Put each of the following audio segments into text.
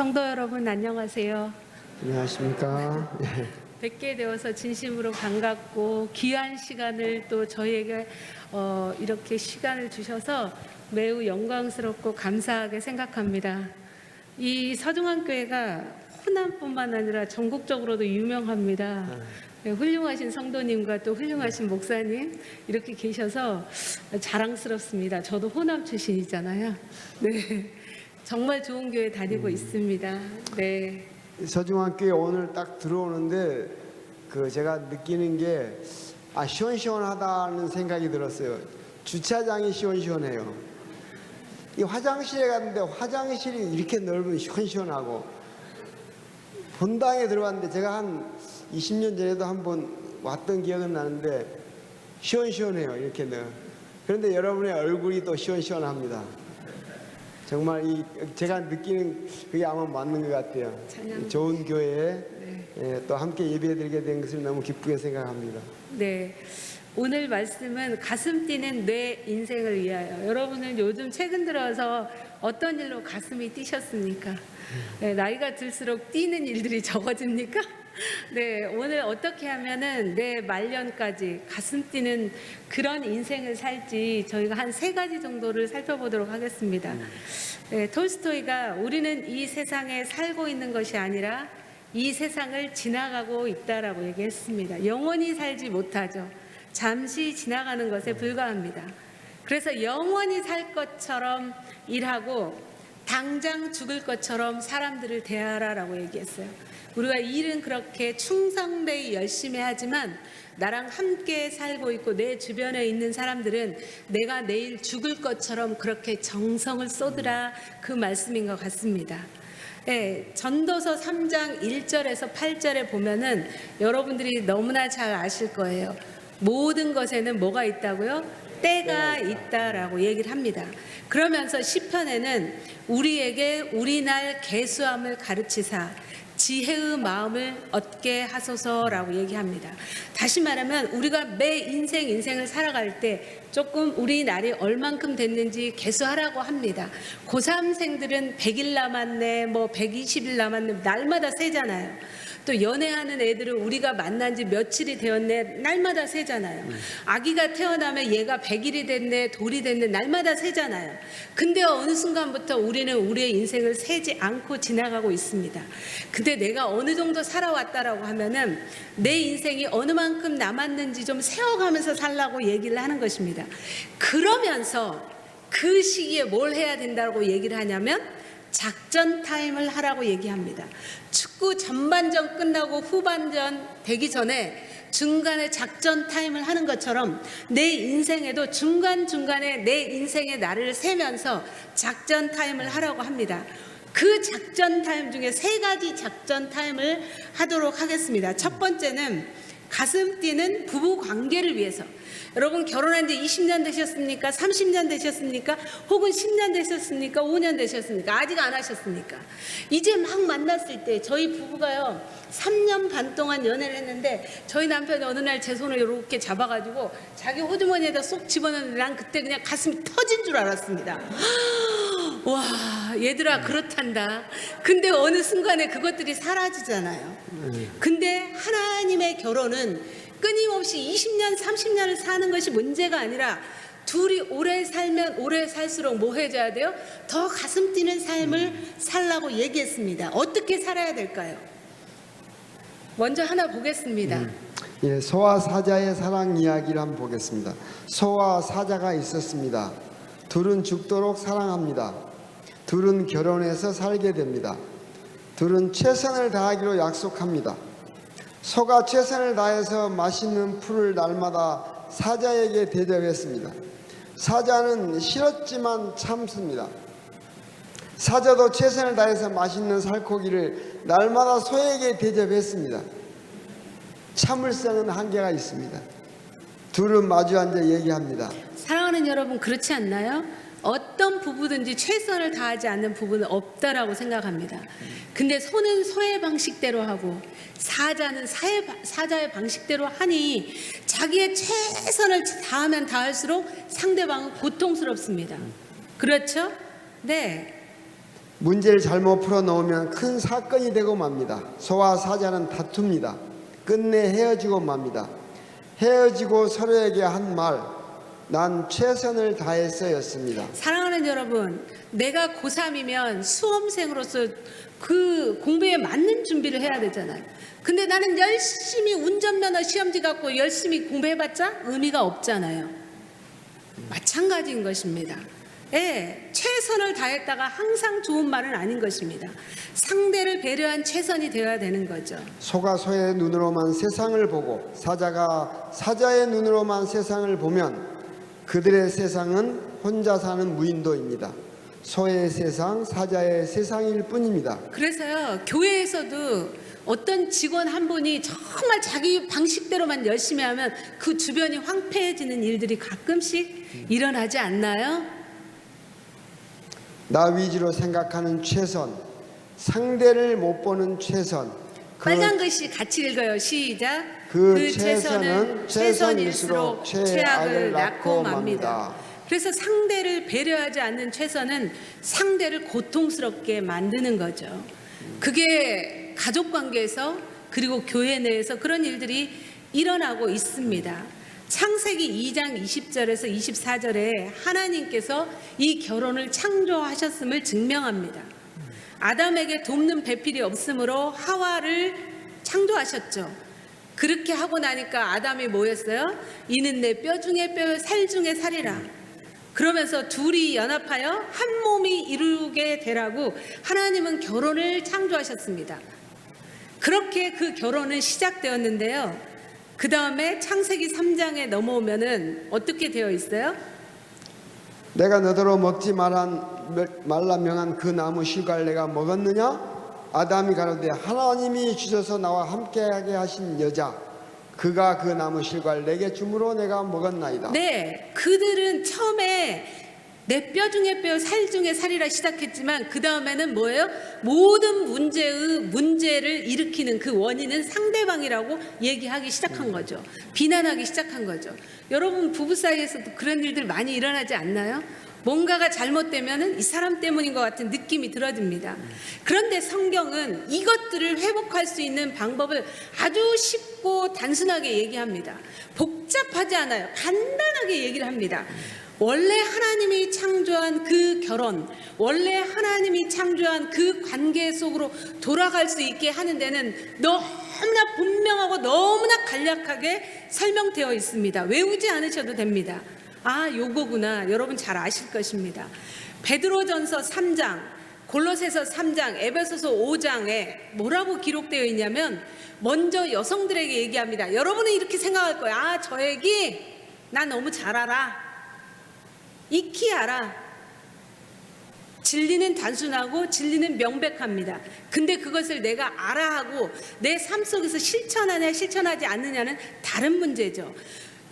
성도 여러분 안녕하세요. 안녕하십니까. 뵙게 되어서 진심으로 반갑고 귀한 시간을 또 저희에게 이렇게 시간을 주셔서 매우 영광스럽고 감사하게 생각합니다. 이 서중환교회가 호남뿐만 아니라 전국적으로도 유명합니다. 네, 훌륭하신 성도님과 또 훌륭하신 목사님 이렇게 계셔서 자랑스럽습니다. 저도 호남 출신이잖아요. 네, 정말 좋은 교회 다니고 있습니다. 네. 서중환교회 오늘 딱 들어오는데 제가 느끼는 게 시원시원하다는 생각이 들었어요. 주차장이 시원시원해요. 이 화장실에 갔는데 화장실이 이렇게 넓으면 시원시원하고, 본당에 들어갔는데 제가 한 20년 전에도 한번 왔던 기억은 나는데 시원시원해요. 이렇게 그런데 여러분의 얼굴이 또 시원시원합니다. 정말 제가 느끼는 그게 아마 맞는 것 같아요. 좋은 교회에 또 함께 예배드리게 된 것을 너무 기쁘게 생각합니다. 네. 오늘 말씀은 가슴 뛰는 내 인생을 위하여. 여러분은 요즘 최근 들어서 어떤 일로 가슴이 뛰셨습니까? 네, 나이가 들수록 뛰는 일들이 적어집니까? 네, 오늘 어떻게 하면은 내 말년까지 가슴 뛰는 그런 인생을 살지 저희가 한 3가지 정도를 살펴보도록 하겠습니다. 네, 톨스토이가 우리는 이 세상에 살고 있는 것이 아니라 이 세상을 지나가고 있다라고 얘기했습니다. 영원히 살지 못하죠. 잠시 지나가는 것에 불과합니다. 그래서 영원히 살 것처럼 일하고 당장 죽을 것처럼 사람들을 대하라라고 얘기했어요. 우리가 일은 그렇게 충성되이 열심히 하지만 나랑 함께 살고 있고 내 주변에 있는 사람들은 내가 내일 죽을 것처럼 그렇게 정성을 쏟으라, 그 말씀인 것 같습니다. 네, 전도서 3장 1절에서 8절에 보면은 여러분들이 너무나 잘 아실 거예요. 모든 것에는 뭐가 있다고요? 때가 있다라고 얘기를 합니다. 그러면서 시편에는 우리에게 우리 날 계수함을 가르치사 지혜의 마음을 얻게 하소서라고 얘기합니다. 다시 말하면 우리가 매 인생을 살아갈 때 조금 우리 날이 얼만큼 됐는지 계수하라고 합니다. 고3생들은 100일 남았네, 120일 남았네, 날마다 세잖아요. 또 연애하는 애들은 우리가 만난 지 며칠이 되었네, 날마다 세잖아요. 아기가 태어나면 얘가 100일이 됐네, 돌이 됐네, 날마다 세잖아요. 근데 어느 순간부터 우리는 우리의 인생을 세지 않고 지나가고 있습니다. 근데 내가 어느 정도 살아왔다라고 하면은 내 인생이 어느 만큼 남았는지 좀 세어가면서 살라고 얘기를 하는 것입니다. 그러면서 그 시기에 뭘 해야 된다고 얘기를 하냐면 작전 타임을 하라고 얘기합니다. 축구 전반전 끝나고 후반전 되기 전에 중간에 작전 타임을 하는 것처럼 내 인생에도 중간중간에 내 인생의 날을 세면서 작전 타임을 하라고 합니다. 그 작전 타임 중에 3가지 작전 타임을 하도록 하겠습니다. 첫 번째는 가슴 뛰는 부부 관계를 위해서. 여러분 결혼한 지 20년 되셨습니까? 30년 되셨습니까? 혹은 10년 되셨습니까? 5년 되셨습니까? 아직 안 하셨습니까? 이제 막 만났을 때 저희 부부가요 3년 반 동안 연애를 했는데 저희 남편이 어느 날 제 손을 이렇게 잡아가지고 자기 호주머니에다 쏙 집어넣는데 난 그때 그냥 가슴이 터진 줄 알았습니다. 와, 얘들아 그렇단다. 근데 어느 순간에 그것들이 사라지잖아요. 근데 하나님의 결혼은 끊임없이 20년, 30년을 사는 것이 문제가 아니라 둘이 오래 살면 오래 살수록 뭐 해줘야 돼요? 더 가슴 뛰는 삶을 살라고 얘기했습니다. 어떻게 살아야 될까요? 먼저 하나 보겠습니다. 소와 사자의 사랑 이야기를 한번 보겠습니다. 소와 사자가 있었습니다. 둘은 죽도록 사랑합니다. 둘은 결혼해서 살게 됩니다. 둘은 최선을 다하기로 약속합니다. 소가 최선을 다해서 맛있는 풀을 날마다 사자에게 대접했습니다. 사자는 싫었지만 참습니다. 사자도 최선을 다해서 맛있는 살코기를 날마다 소에게 대접했습니다. 참을성은 한계가 있습니다. 둘은 마주 앉아 얘기합니다. 사랑하는 여러분, 그렇지 않나요? 어떤 부부든지 최선을 다하지 않는 부부는 없다라고 생각합니다. 근데 소는 소의 방식대로 하고 사자는 사자의 방식대로 하니 자기의 최선을 다하면 다할수록 상대방은 고통스럽습니다. 그렇죠? 네. 문제를 잘못 풀어놓으면 큰 사건이 되고 맙니다. 소와 사자는 다툽니다. 끝내 헤어지고 맙니다. 헤어지고 서로에게 한 말, 난 최선을 다했어였습니다. 사랑하는 여러분, 내가 고3이면 수험생으로서 그 공부에 맞는 준비를 해야 되잖아요. 근데 나는 열심히 운전면허 시험지 갖고 열심히 공부해봤자 의미가 없잖아요. 마찬가지인 것입니다. 예, 최선을 다했다가 항상 좋은 말은 아닌 것입니다. 상대를 배려한 최선이 되어야 되는 거죠. 소가 소의 눈으로만 세상을 보고 사자가 사자의 눈으로만 세상을 보면 그들의 세상은 혼자 사는 무인도입니다. 소의 세상, 사자의 세상일 뿐입니다. 그래서요, 교회에서도 어떤 직원 한 분이 정말 자기 방식대로만 열심히 하면 그 주변이 황폐해지는 일들이 가끔씩 일어나지 않나요? 나 위주로 생각하는 최선, 상대를 못 보는 최선, 빨간 글씨 같이 읽어요. 시작. 그 최선은 최선일수록 최악을 낳고 맙니다. 그래서 상대를 배려하지 않는 최선은 상대를 고통스럽게 만드는 거죠. 그게 가족 관계에서 그리고 교회 내에서 그런 일들이 일어나고 있습니다. 창세기 2장 20절에서 24절에 하나님께서 이 결혼을 창조하셨음을 증명합니다. 아담에게 돕는 배필이 없으므로 하와를 창조하셨죠. 그렇게 하고 나니까 아담이 뭐 했어요? 이는 내 뼈 중에 뼈, 살 중에 살이라. 그러면서 둘이 연합하여 한 몸이 이루게 되라고 하나님은 결혼을 창조하셨습니다. 그렇게 그 결혼은 시작되었는데요. 그 다음에 창세기 3장에 넘어오면은 어떻게 되어 있어요? 내가 너더러 먹지 말라 명한 그 나무 실과를 내가 먹었느냐? 아담이 가로되 하나님이 주셔서 나와 함께하게 하신 여자 그가 그 나무 실과를 내게 주므로 내가 먹었나이다. 네, 그들은 처음에 내 뼈 중에 뼈, 살 중에 살이라 시작했지만 그 다음에는 뭐예요? 모든 문제를 일으키는 그 원인은 상대방이라고 얘기하기 시작한 거죠. 비난하기 시작한 거죠. 여러분 부부 사이에서도 그런 일들 많이 일어나지 않나요? 뭔가가 잘못되면은 이 사람 때문인 것 같은 느낌이 들어집니다. 그런데 성경은 이것들을 회복할 수 있는 방법을 아주 쉽고 단순하게 얘기합니다. 복잡하지 않아요. 간단하게 얘기를 합니다. 원래 하나님이 창조한 그 결혼, 원래 하나님이 창조한 그 관계 속으로 돌아갈 수 있게 하는 데는 너무나 분명하고 너무나 간략하게 설명되어 있습니다. 외우지 않으셔도 됩니다. 아, 요거구나. 여러분 잘 아실 것입니다. 베드로전서 3장, 골로새서 3장, 에베소서 5장에 뭐라고 기록되어 있냐면 먼저 여성들에게 얘기합니다. 여러분은 이렇게 생각할 거예요. 아, 저 얘기 나 너무 잘 알아. 익히 알아. 진리는 단순하고 진리는 명백합니다. 근데 그것을 내가 알아 하고 내 삶 속에서 실천하냐 실천하지 않느냐는 다른 문제죠.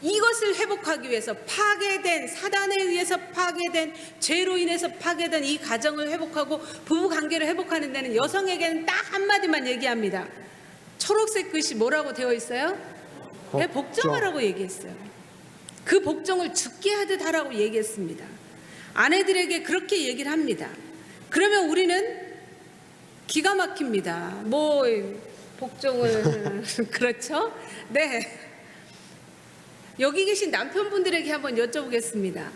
이것을 회복하기 위해서 파괴된 사단에 의해서 파괴된 죄로 인해서 파괴된 이 가정을 회복하고 부부관계를 회복하는 데는 여성에게는 딱 한마디만 얘기합니다. 초록색 글씨 뭐라고 되어 있어요? 네, 복종하라고 얘기했어요. 그 복종을 죽게 하듯 하라고 얘기했습니다. 아내들에게 그렇게 얘기를 합니다. 그러면 우리는 기가 막힙니다. 뭐 복종을 그렇죠? 네. 여기 계신 남편분들에게 한번 여쭤보겠습니다.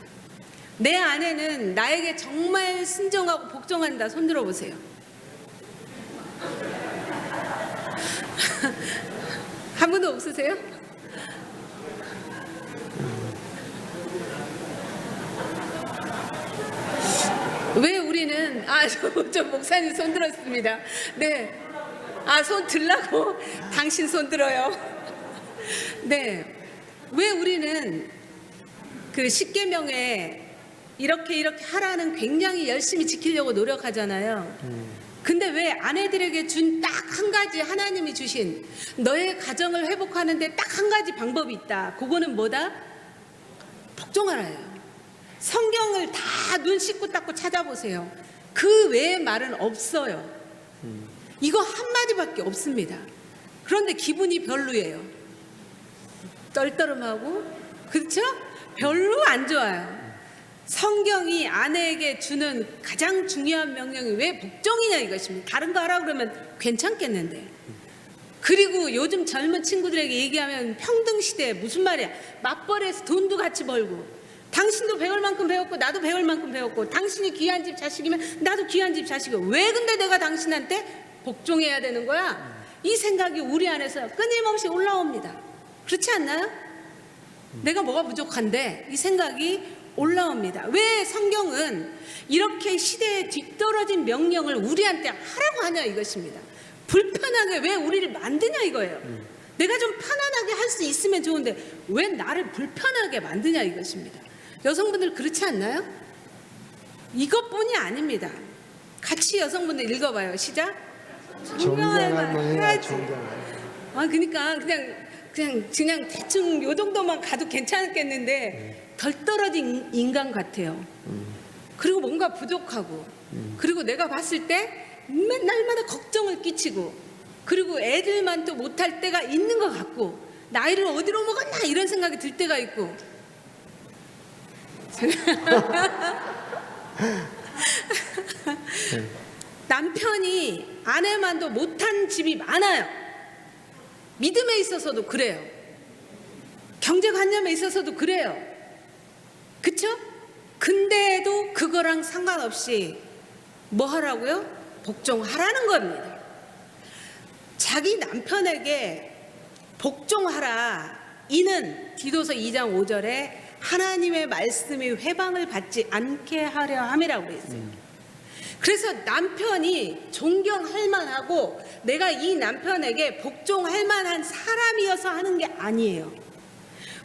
내 아내는 나에게 정말 순종하고 복종한다. 손 들어보세요. 한 분도 없으세요? 왜 우리는 저 목사님 손 들었습니다. 네, 손 들라고 당신 손 들어요. 네, 왜 우리는 그 십계명에 이렇게 하라는 굉장히 열심히 지키려고 노력하잖아요. 근데 왜 아내들에게 준 딱 한 가지 하나님이 주신 너의 가정을 회복하는데 딱 한 가지 방법이 있다. 그거는 뭐다? 복종하라예요. 성경을 다 눈 씻고 닦고 찾아보세요. 그 외의 말은 없어요. 이거 한마디밖에 없습니다. 그런데 기분이 별로예요. 떨떠름하고, 그렇죠? 별로 안 좋아요. 성경이 아내에게 주는 가장 중요한 명령이 왜 복종이냐 이것입니다. 다른 거 하라 그러면 괜찮겠는데. 그리고 요즘 젊은 친구들에게 얘기하면 평등시대 무슨 말이야. 맞벌이해서 돈도 같이 벌고 당신도 배울 만큼 배웠고 나도 배울 만큼 배웠고 당신이 귀한 집 자식이면 나도 귀한 집 자식이고 왜 근데 내가 당신한테 복종해야 되는 거야? 이 생각이 우리 안에서 끊임없이 올라옵니다. 그렇지 않나요? 내가 뭐가 부족한데 이 생각이 올라옵니다. 왜 성경은 이렇게 시대에 뒤떨어진 명령을 우리한테 하라고 하냐 이것입니다. 불편하게 왜 우리를 만드냐 이거예요. 내가 좀 편안하게 할 수 있으면 좋은데 왜 나를 불편하게 만드냐 이것입니다. 여성분들 그렇지 않나요? 이것뿐이 아닙니다. 같이 여성분들 읽어봐요. 시작. 존경할 만해야 해야지. 존경할. 아 그러니까 그냥 대충 요 정도만 가도 괜찮겠는데 덜 떨어진 인간 같아요. 그리고 뭔가 부족하고 그리고 내가 봤을 때 날마다 걱정을 끼치고 그리고 애들만 또 못할 때가 있는 것 같고 나이를 어디로 먹었나 이런 생각이 들 때가 있고 남편이 아내만도 못한 집이 많아요. 믿음에 있어서도 그래요. 경제관념에 있어서도 그래요. 그쵸? 근데도 그거랑 상관없이 뭐 하라고요? 복종하라는 겁니다. 자기 남편에게 복종하라. 이는 디도서 2장 5절에 하나님의 말씀이 회방을 받지 않게 하려 함이라고 그랬어요. 그래서 남편이 존경할 만하고 내가 이 남편에게 복종할 만한 사람이어서 하는 게 아니에요.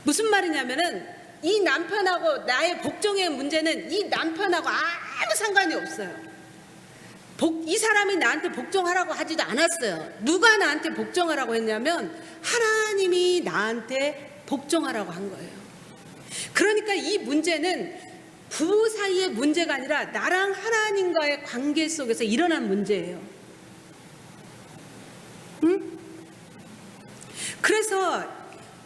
무슨 말이냐면은 이 남편하고 나의 복종의 문제는 이 남편하고 아무 상관이 없어요. 이 사람이 나한테 복종하라고 하지도 않았어요. 누가 나한테 복종하라고 했냐면 하나님이 나한테 복종하라고 한 거예요. 그러니까 이 문제는 부부 사이의 문제가 아니라 나랑 하나님과의 관계 속에서 일어난 문제예요. 응? 그래서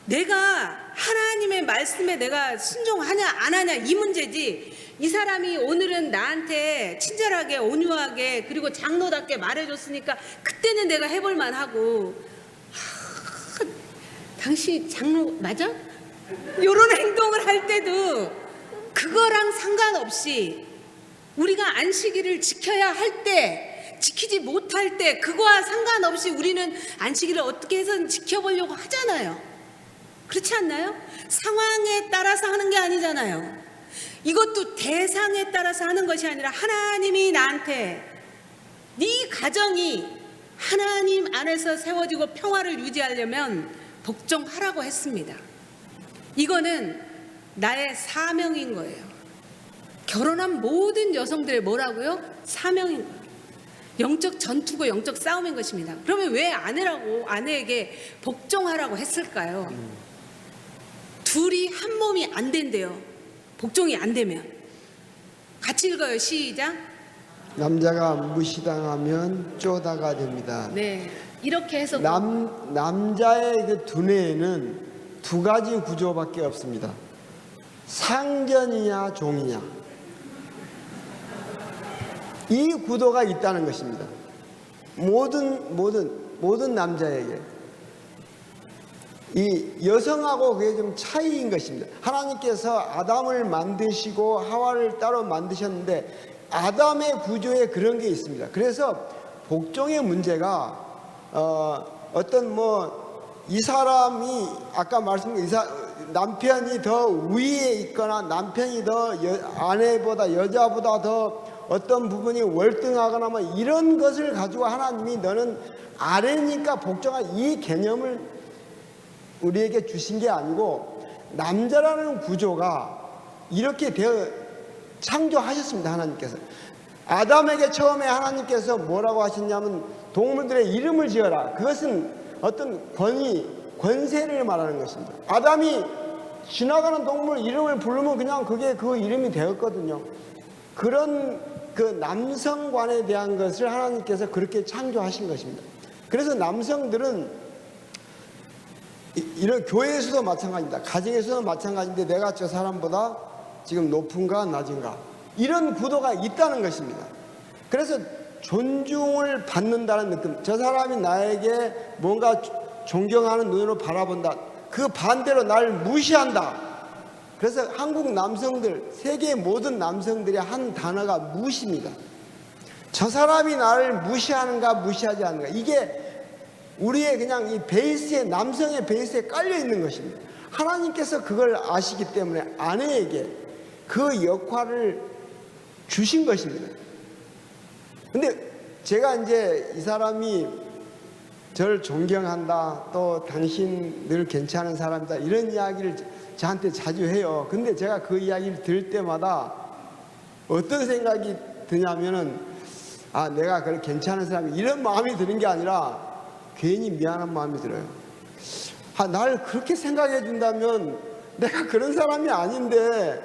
내가 하나님의 말씀에 내가 순종하냐 안 하냐 이 문제지 이 사람이 오늘은 나한테 친절하게 온유하게 그리고 장로답게 말해줬으니까 그때는 내가 해볼 만하고 당신 장로 맞아? 이런 행동을 할 때도 그거랑 상관없이 우리가 안식일을 지켜야 할 때 지키지 못할 때 그거와 상관없이 우리는 안식일을 어떻게 해서든 지켜보려고 하잖아요. 그렇지 않나요? 상황에 따라서 하는 게 아니잖아요. 이것도 대상에 따라서 하는 것이 아니라 하나님이 나한테 네 가정이 하나님 안에서 세워지고 평화를 유지하려면 복종하라고 했습니다. 이거는 나의 사명인 거예요. 결혼한 모든 여성들의 뭐라고요? 사명인 거예요. 영적 전투고 영적 싸움인 것입니다. 그러면 왜 아내에게 복종하라고 했을까요? 둘이 한 몸이 안 된대요. 복종이 안 되면. 같이 읽어요. 시작. 남자가 무시당하면 쪼다가 됩니다. 네, 이렇게 해서 남자의 그 두뇌에는 두 가지 구조밖에 없습니다. 상견이냐 종이냐 이 구도가 있다는 것입니다. 모든 남자에게 이 여성하고 그게 좀 차이인 것입니다. 하나님께서 아담을 만드시고 하와를 따로 만드셨는데 아담의 구조에 그런 게 있습니다. 그래서 복종의 문제가 어떤 이 사람이 아까 말씀드린 남편이 더 위에 있거나 남편이 더 아내보다 여자보다 더 어떤 부분이 월등하거나 이런 것을 가지고 하나님이 너는 아래니까 복종할 이 개념을 우리에게 주신 게 아니고 남자라는 구조가 이렇게 되어 창조하셨습니다. 하나님께서 아담에게 처음에 하나님께서 뭐라고 하셨냐면 동물들의 이름을 지어라. 그것은 어떤 권세를 말하는 것입니다. 아담이 지나가는 동물 이름을 부르면 그냥 그게 그 이름이 되었거든요. 그런 그 남성관에 대한 것을 하나님께서 그렇게 창조하신 것입니다. 그래서 남성들은 이런 교회에서도 마찬가지입니다. 가정에서도 마찬가지인데 내가 저 사람보다 지금 높은가 낮은가 이런 구도가 있다는 것입니다. 그래서 존중을 받는다는 느낌, 저 사람이 나에게 뭔가 존경하는 눈으로 바라본다, 그 반대로 날 무시한다. 그래서 한국 남성들, 세계 모든 남성들의 한 단어가 무시입니다. 저 사람이 나를 무시하는가 무시하지 않는가, 이게 우리의 그냥 이 베이스에, 남성의 베이스에 깔려 있는 것입니다. 하나님께서 그걸 아시기 때문에 아내에게 그 역할을 주신 것입니다. 근데 제가 이제 이 사람이 저를 존경한다, 또 당신 늘 괜찮은 사람이다, 이런 이야기를 저한테 자주 해요. 근데 제가 그 이야기를 들을 때마다 어떤 생각이 드냐면은, 아, 내가 그래 괜찮은 사람이, 이런 마음이 드는 게 아니라 괜히 미안한 마음이 들어요. 아, 날 그렇게 생각해 준다면 내가 그런 사람이 아닌데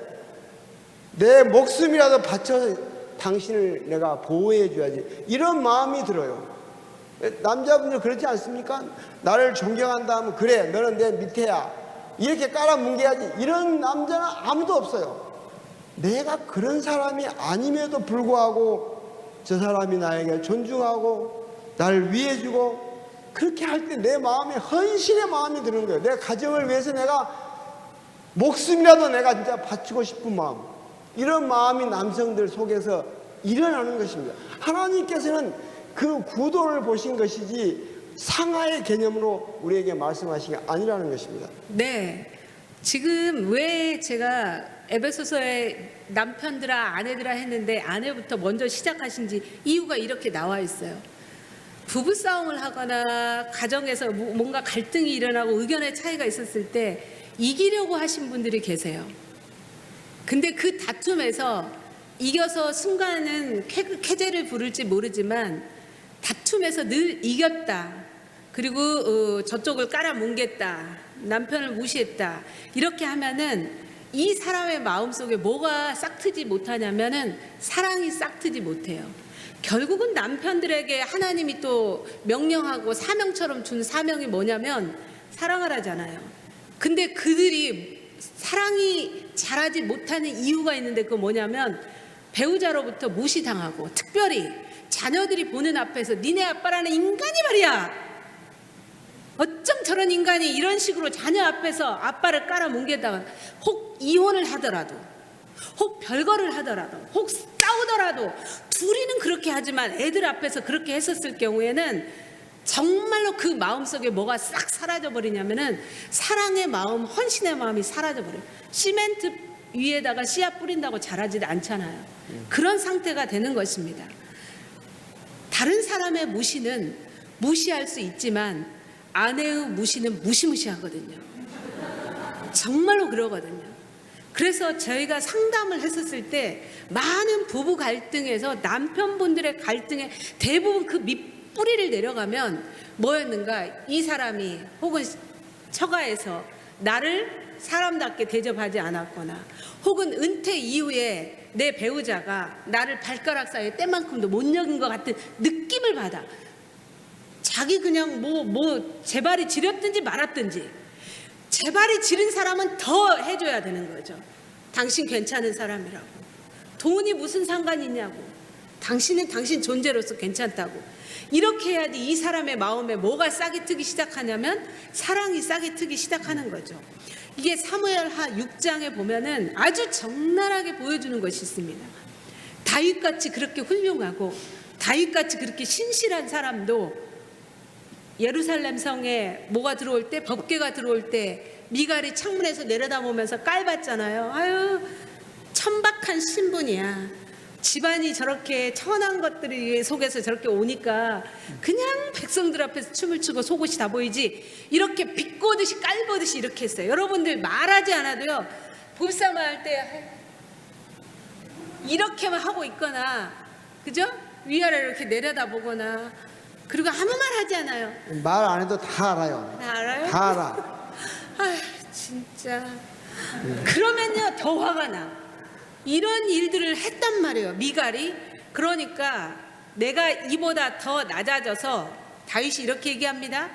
내 목숨이라도 바쳐 당신을 내가 보호해 줘야지, 이런 마음이 들어요. 남자분들 그렇지 않습니까? 나를 존경한다 하면, 그래 너는 내 밑에야, 이렇게 깔아뭉개야지, 이런 남자는 아무도 없어요. 내가 그런 사람이 아님에도 불구하고 저 사람이 나에게 존중하고 나를 위해주고, 그렇게 할 때 내 마음에 헌신의 마음이 드는 거예요. 내 가정을 위해서 내가 목숨이라도 내가 진짜 바치고 싶은 마음, 이런 마음이 남성들 속에서 일어나는 것입니다. 하나님께서는 그 구도를 보신 것이지 상하의 개념으로 우리에게 말씀하신 게 아니라는 것입니다. 네, 지금 왜 제가 에베소서에 남편들아 아내들아 했는데 아내부터 먼저 시작하신지 이유가 이렇게 나와 있어요. 부부싸움을 하거나 가정에서 뭔가 갈등이 일어나고 의견의 차이가 있었을 때 이기려고 하신 분들이 계세요. 근데 그 다툼에서 이겨서 순간은 쾌재를 부를지 모르지만 다툼에서 늘 이겼다, 그리고 저쪽을 깔아뭉갰다, 남편을 무시했다, 이렇게 하면은 이 사람의 마음속에 뭐가 싹트지 못하냐면은 사랑이 싹트지 못해요. 결국은 남편들에게 하나님이 또 명령하고 사명처럼 준 사명이 뭐냐면 사랑하라잖아요. 근데 그들이 사랑이 잘하지 못하는 이유가 있는데, 그거 뭐냐면 배우자로부터 무시당하고, 특별히 자녀들이 보는 앞에서 니네 아빠라는 인간이 말이야, 어쩜 저런 인간이, 이런 식으로 자녀 앞에서 아빠를 깔아뭉개다가, 혹 이혼을 하더라도, 혹 별거를 하더라도, 혹 싸우더라도, 둘이는 그렇게 하지만 애들 앞에서 그렇게 했었을 경우에는 정말로 그 마음속에 뭐가 싹 사라져버리냐면은 사랑의 마음, 헌신의 마음이 사라져버려요. 시멘트 위에다가 씨앗 뿌린다고 자라지 않잖아요. 그런 상태가 되는 것입니다. 다른 사람의 무시는 무시할 수 있지만 아내의 무시는 무시무시하거든요. 정말로 그러거든요. 그래서 저희가 상담을 했었을 때 많은 부부 갈등에서 남편분들의 갈등에 대부분 그 밑뿌리를 내려가면 뭐였는가, 이 사람이 혹은 처가에서 나를 사람답게 대접하지 않았거나, 혹은 은퇴 이후에 내 배우자가 나를 발가락 사이에 때만큼도 못 여긴 것 같은 느낌을 받아. 자기 그냥 재발이 지렸든지 말았든지, 재발이 지른 사람은 더 해줘야 되는 거죠. 당신 괜찮은 사람이라고. 돈이 무슨 상관이 있냐고. 당신은 당신 존재로서 괜찮다고. 이렇게 해야지 이 사람의 마음에 뭐가 싹이 트기 시작하냐면 사랑이 싹이 트기 시작하는 거죠. 이게 사무엘하 6장에 보면은 아주 적나라하게 보여주는 것이 있습니다. 다윗같이 그렇게 훌륭하고 다윗같이 그렇게 신실한 사람도 예루살렘 성에 뭐가 들어올 때, 법궤가 들어올 때 미갈이 창문에서 내려다보면서 깔봤잖아요. 아유, 천박한 신분이야. 집안이 저렇게 천한 것들이 속에서 저렇게 오니까 그냥 백성들 앞에서 춤을 추고 속옷이 다 보이지, 이렇게 비꼬듯이 깔보듯이 이렇게 했어요. 여러분들 말하지 않아도요, 부부싸움 할 때 이렇게만 하고 있거나, 그죠? 위아래 이렇게 내려다보거나, 그리고 아무 말 하지 않아요. 말 안 해도 다 알아요. 다 알아요? 다 알아. 아, 진짜. 그러면요 더 화가 나. 이런 일들을 했단 말이에요, 미갈이. 그러니까 내가 이보다 더 낮아져서, 다윗이 이렇게 얘기합니다.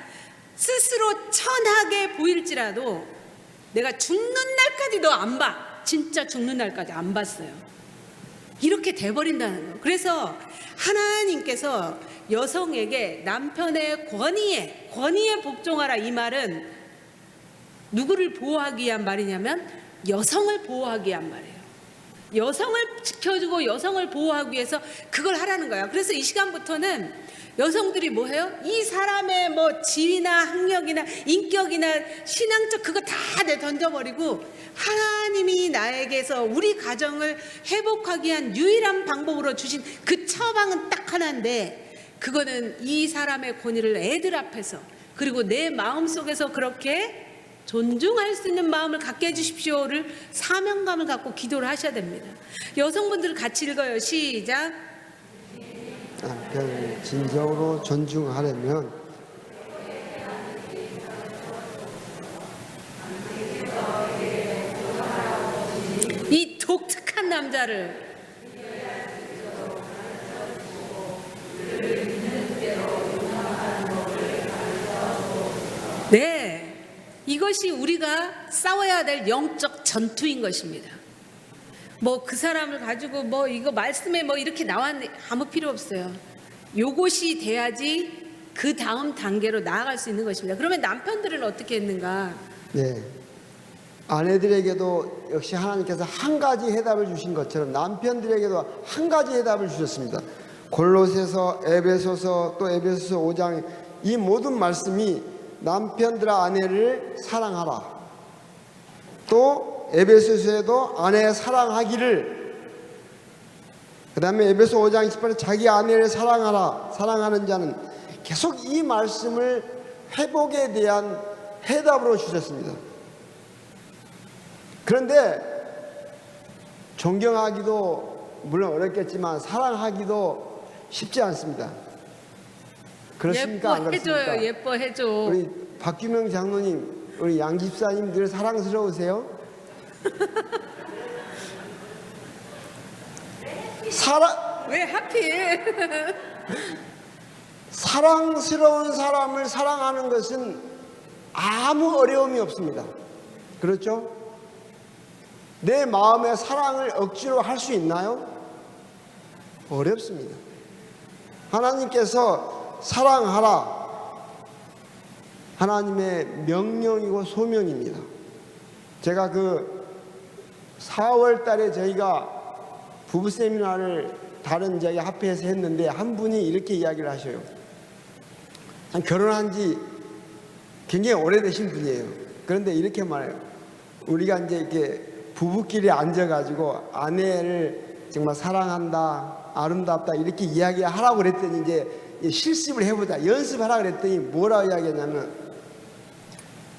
스스로 천하게 보일지라도 내가 죽는 날까지 너 안 봐. 진짜 죽는 날까지 안 봤어요. 이렇게 돼버린다는 거예요. 그래서 하나님께서 여성에게 남편의 권위에 복종하라, 이 말은 누구를 보호하기 위한 말이냐면 여성을 보호하기 위한 말이에요. 여성을 지켜주고 여성을 보호하기 위해서 그걸 하라는 거야. 그래서 이 시간부터는 여성들이 뭐 해요? 이 사람의 뭐 지위나 학력이나 인격이나 신앙적 그거 다 던져버리고 하나님이 나에게서 우리 가정을 회복하기 위한 유일한 방법으로 주신 그 처방은 딱 하나인데, 그거는 이 사람의 권위를 애들 앞에서 그리고 내 마음속에서 그렇게 존중할 수 있는 마음을 갖게 해주십시오를 사명감을 갖고 기도를 하셔야 됩니다. 여성분들 같이 읽어요. 시작. 남편을 진정으로 존중하려면 이 독특한 남자를 네, 이것이 우리가 싸워야 될 영적 전투인 것입니다. 뭐 그 사람을 가지고 뭐 이거 말씀에 뭐 이렇게 나왔네, 아무 필요 없어요. 요것이 돼야지 그 다음 단계로 나아갈 수 있는 것입니다. 그러면 남편들은 어떻게 했는가? 네, 아내들에게도 역시 하나님께서 한 가지 해답을 주신 것처럼 남편들에게도 한 가지 해답을 주셨습니다. 골로새서, 에베소서, 또 에베소서 5장, 이 모든 말씀이 남편들아 아내를 사랑하라, 또 에베소서에도 아내 사랑하기를, 그 다음에 에베소 5장 28절 자기 아내를 사랑하라, 사랑하는 자는, 계속 이 말씀을 회복에 대한 해답으로 주셨습니다. 그런데 존경하기도 물론 어렵겠지만 사랑하기도 쉽지 않습니다. 그렇습니까? 안 그렇습니까? 예뻐해줘요. 예뻐해줘. 우리 박규명 장로님, 우리 양 집사님 늘 사랑스러우세요? 왜 하필? 사랑스러운 사람을 사랑하는 것은 아무 어려움이 없습니다. 그렇죠? 내 마음에 사랑을 억지로 할 수 있나요? 어렵습니다. 하나님께서 사랑하라, 하나님의 명령이고 소명입니다. 제가 그 4월 달에 저희가 부부 세미나를 다른 저희 합회에서 했는데 한 분이 이렇게 이야기를 하셔요. 결혼한 지 굉장히 오래되신 분이에요. 그런데 이렇게 말해요. 우리가 이제 이렇게 부부끼리 앉아가지고 아내를 정말 사랑한다, 아름답다 이렇게 이야기하라고 그랬더니 이제 실습을 해보자, 연습하라 그랬더니 뭐라고 이야기했냐면,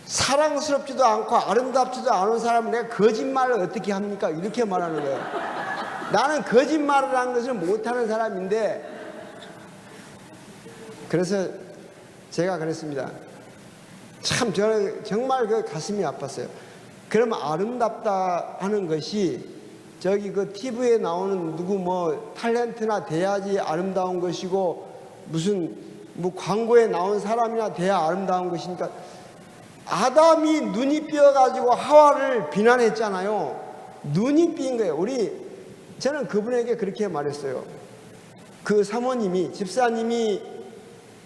사랑스럽지도 않고 아름답지도 않은 사람은 내가 거짓말을 어떻게 합니까? 이렇게 말하는 거예요. 나는 거짓말을 하는 것을 못하는 사람인데, 그래서 제가 그랬습니다. 참 저는 정말 그 가슴이 아팠어요. 그러면 아름답다 하는 것이 저기 그 TV에 나오는 누구 뭐 탤런트나 돼야지 아름다운 것이고, 무슨 뭐 광고에 나온 사람이나 돼야 아름다운 것이니까, 아담이 눈이 삐어가지고 하와를 비난했잖아요. 눈이 삐인 거예요. 저는 그분에게 그렇게 말했어요. 그 사모님이, 집사님이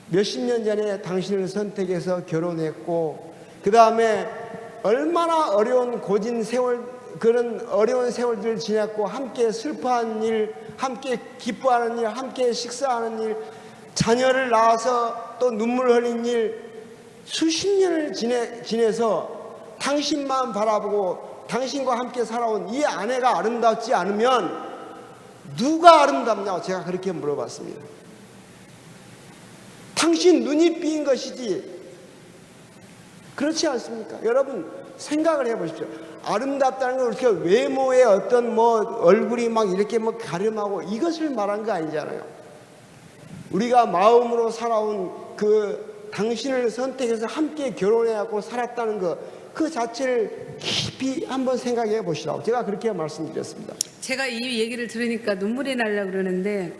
몇십 년 전에 당신을 선택해서 결혼했고, 그 다음에 얼마나 어려운 고진 세월, 그런 어려운 세월들을 지냈고, 함께 슬퍼하는 일, 함께 기뻐하는 일, 함께 식사하는 일, 자녀를 낳아서 또 눈물 흘린 일, 수십 년을 지내서 당신만 바라보고 당신과 함께 살아온 이 아내가 아름답지 않으면 누가 아름답냐고 제가 그렇게 물어봤습니다. 당신 눈이 삐인 것이지, 그렇지 않습니까? 여러분 생각을 해보십시오. 아름답다는 건 그렇게 외모의 어떤 뭐 얼굴이 막 이렇게 뭐 가름하고 이것을 말한 거 아니잖아요. 우리가 마음으로 살아온 그 당신을 선택해서 함께 결혼해갖고 살았다는 것, 그 자체를 깊이 한번 생각해 보시라고 제가 그렇게 말씀드렸습니다. 제가 이 얘기를 들으니까 눈물이 나려고 그러는데,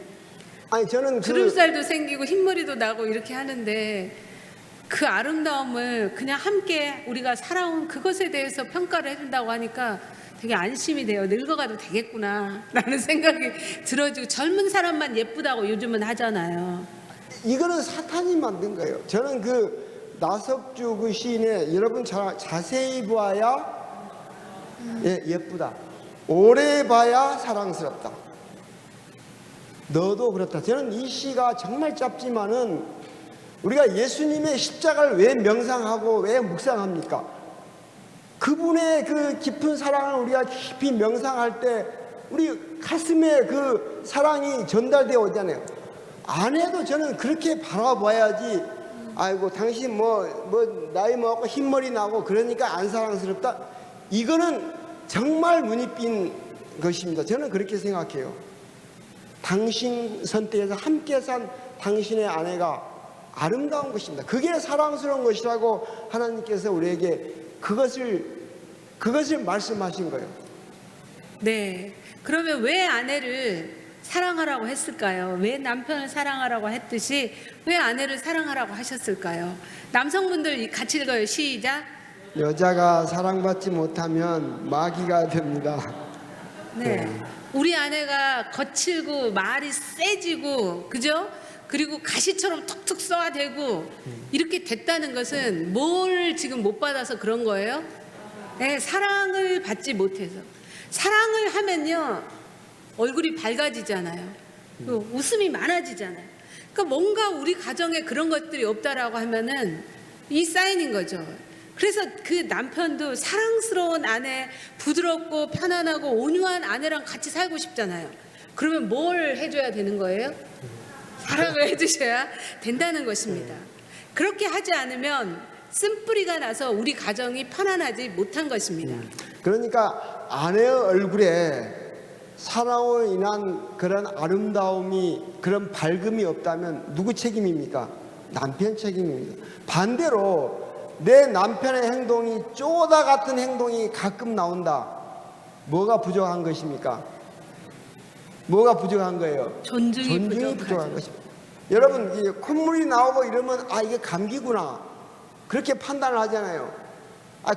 아니 저는 주름살도 생기고 흰머리도 나고 이렇게 하는데, 그 아름다움을 그냥 함께 우리가 살아온 그것에 대해서 평가를 해준다고 하니까 되게 안심이 돼요. 늙어가도 되겠구나 라는 생각이 들어지고, 젊은 사람만 예쁘다고 요즘은 하잖아요. 이거는 사탄이 만든 거예요. 저는 그 나석주 그 시인의 여러분 자세히 보아야 예쁘다. 오래 봐야 사랑스럽다. 너도 그렇다. 저는 이 시가 정말 짧지만은 우리가 예수님의 십자가를 왜 명상하고 왜 묵상합니까? 그분의 그 깊은 사랑을 우리가 깊이 명상할 때 우리 가슴에 그 사랑이 전달되어 오잖아요. 안 해도 저는 그렇게 바라봐야지. 아이고 당신 뭐 나이 먹고 흰머리 나고 그러니까 안 사랑스럽다. 이거는 정말 눈이 삔 것입니다. 저는 그렇게 생각해요. 당신 선택에서 함께 산 당신의 아내가 아름다운 것입니다. 그게 사랑스러운 것이라고 하나님께서 우리에게 그것을 말씀하신 거예요. 네. 그러면 왜 아내를 사랑하라고 했을까요? 왜 남편을 사랑하라고 했듯이 왜 아내를 사랑하라고 하셨을까요? 남성분들 같이 읽어요. 시작. 여자가 사랑받지 못하면 마귀가 됩니다. 네. 우리 아내가 거칠고 말이 세지고, 그죠? 그리고 가시처럼 툭툭 쏘아대고 이렇게 됐다는 것은 뭘 지금 못 받아서 그런 거예요? 네, 사랑을 받지 못해서. 사랑을 하면요 얼굴이 밝아지잖아요. 또 웃음이 많아지잖아요. 그러니까 뭔가 우리 가정에 그런 것들이 없다라고 하면은 이 사인인 거죠. 그래서 그 남편도 사랑스러운 아내, 부드럽고 편안하고 온유한 아내랑 같이 살고 싶잖아요. 그러면 뭘 해줘야 되는 거예요? 사랑을 해주셔야 된다는 것입니다. 그렇게 하지 않으면 쓴뿌리가 나서 우리 가정이 편안하지 못한 것입니다. 그러니까 아내의 얼굴에 사랑으로 인한 그런 아름다움이, 그런 밝음이 없다면 누구 책임입니까? 남편 책임입니다. 반대로 내 남편의 행동이 쪼다 같은 행동이 가끔 나온다. 뭐가 부족한 것입니까? 뭐가 부족한 거예요? 존중이 부족한 것입니다. 여러분, 이 콧물이 나오고 이러면 이게 감기구나 그렇게 판단을 하잖아요.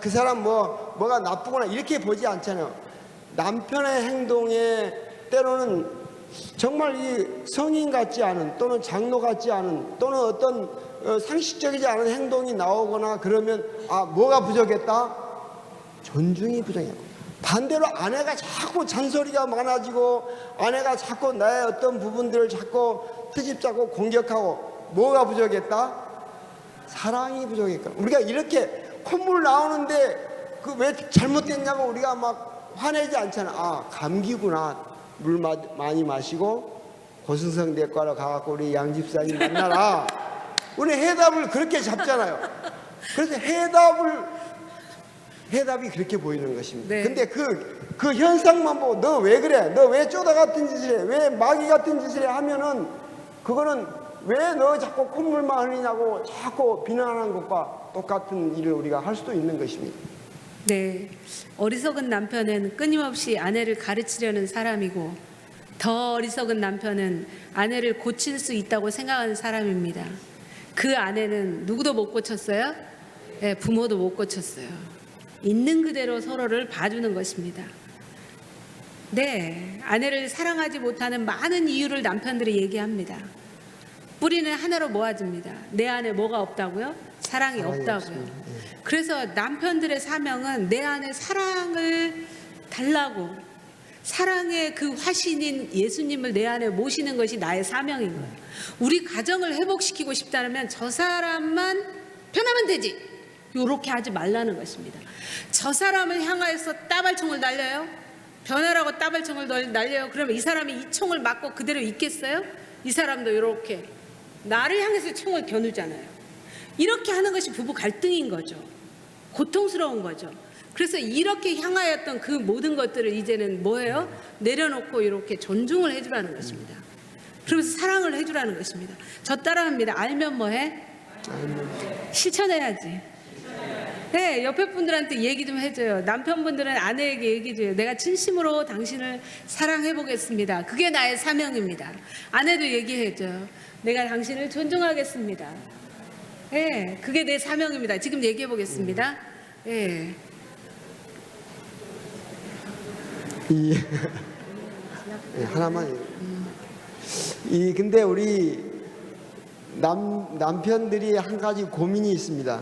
그 사람 뭐가 나쁘구나 이렇게 보지 않잖아요. 남편의 행동에 때로는 정말 이 성인 같지 않은, 또는 장로 같지 않은, 또는 어떤 상식적이지 않은 행동이 나오거나 그러면 뭐가 부족했다? 존중이 부족해요. 반대로 아내가 자꾸 잔소리가 많아지고 아내가 자꾸 나의 어떤 부분들을 자꾸 트집잡고 공격하고, 뭐가 부족했다? 사랑이 부족했다. 우리가 이렇게 콧물 나오는데 그 왜 잘못됐냐고 우리가 막 화내지 않잖아. 감기구나. 물 많이 마시고 고승성 내과로 가갖고 우리 양 집사님 만나라. 우리 해답을 그렇게 잡잖아요. 그래서 해답이 그렇게 보이는 것입니다. 네. 근데 그 현상만 보고 너 왜 그래? 너 왜 쪼다 같은 짓을 해? 왜 마귀 같은 짓을 해? 하면은 그거는 왜 너 자꾸 콧물만 흘리냐고 자꾸 비난하는 것과 똑같은 일을 우리가 할 수도 있는 것입니다. 네, 어리석은 남편은 끊임없이 아내를 가르치려는 사람이고, 더 어리석은 남편은 아내를 고칠 수 있다고 생각하는 사람입니다. 그 아내는 누구도 못 고쳤어요? 네, 부모도 못 고쳤어요. 있는 그대로 서로를 봐주는 것입니다. 네, 아내를 사랑하지 못하는 많은 이유를 남편들이 얘기합니다. 뿌리는 하나로 모아집니다. 내 안에 뭐가 없다고요? 사랑이 없다고요. 그래서 남편들의 사명은 내 안에 사랑을 달라고, 사랑의 그 화신인 예수님을 내 안에 모시는 것이 나의 사명인 거예요. 우리 가정을 회복시키고 싶다면 저 사람만 편하면 되지, 이렇게 하지 말라는 것입니다. 저 사람을 향하여서 따발총을 날려요? 변하라고 따발총을 날려요? 그러면 이 사람이 이 총을 맞고 그대로 있겠어요? 이 사람도 이렇게 나를 향해서 총을 겨누잖아요. 이렇게 하는 것이 부부 갈등인 거죠. 고통스러운 거죠. 그래서 이렇게 향하였던 그 모든 것들을 이제는 뭐예요? 내려놓고 이렇게 존중을 해주라는 것입니다. 그러면서 사랑을 해주라는 것입니다. 저 따라합니다. 알면 뭐해? 실천해야지. 네, 옆에 분들한테 얘기 좀 해줘요. 남편분들은 아내에게 얘기해줘요. 내가 진심으로 당신을 사랑해보겠습니다. 그게 나의 사명입니다. 아내도 얘기해줘요. 내가 당신을 존중하겠습니다. 네, 그게 내 사명입니다. 지금 얘기해보겠습니다. 네. 네, 하나만. 근데 우리 남편들이 한 가지 고민이 있습니다.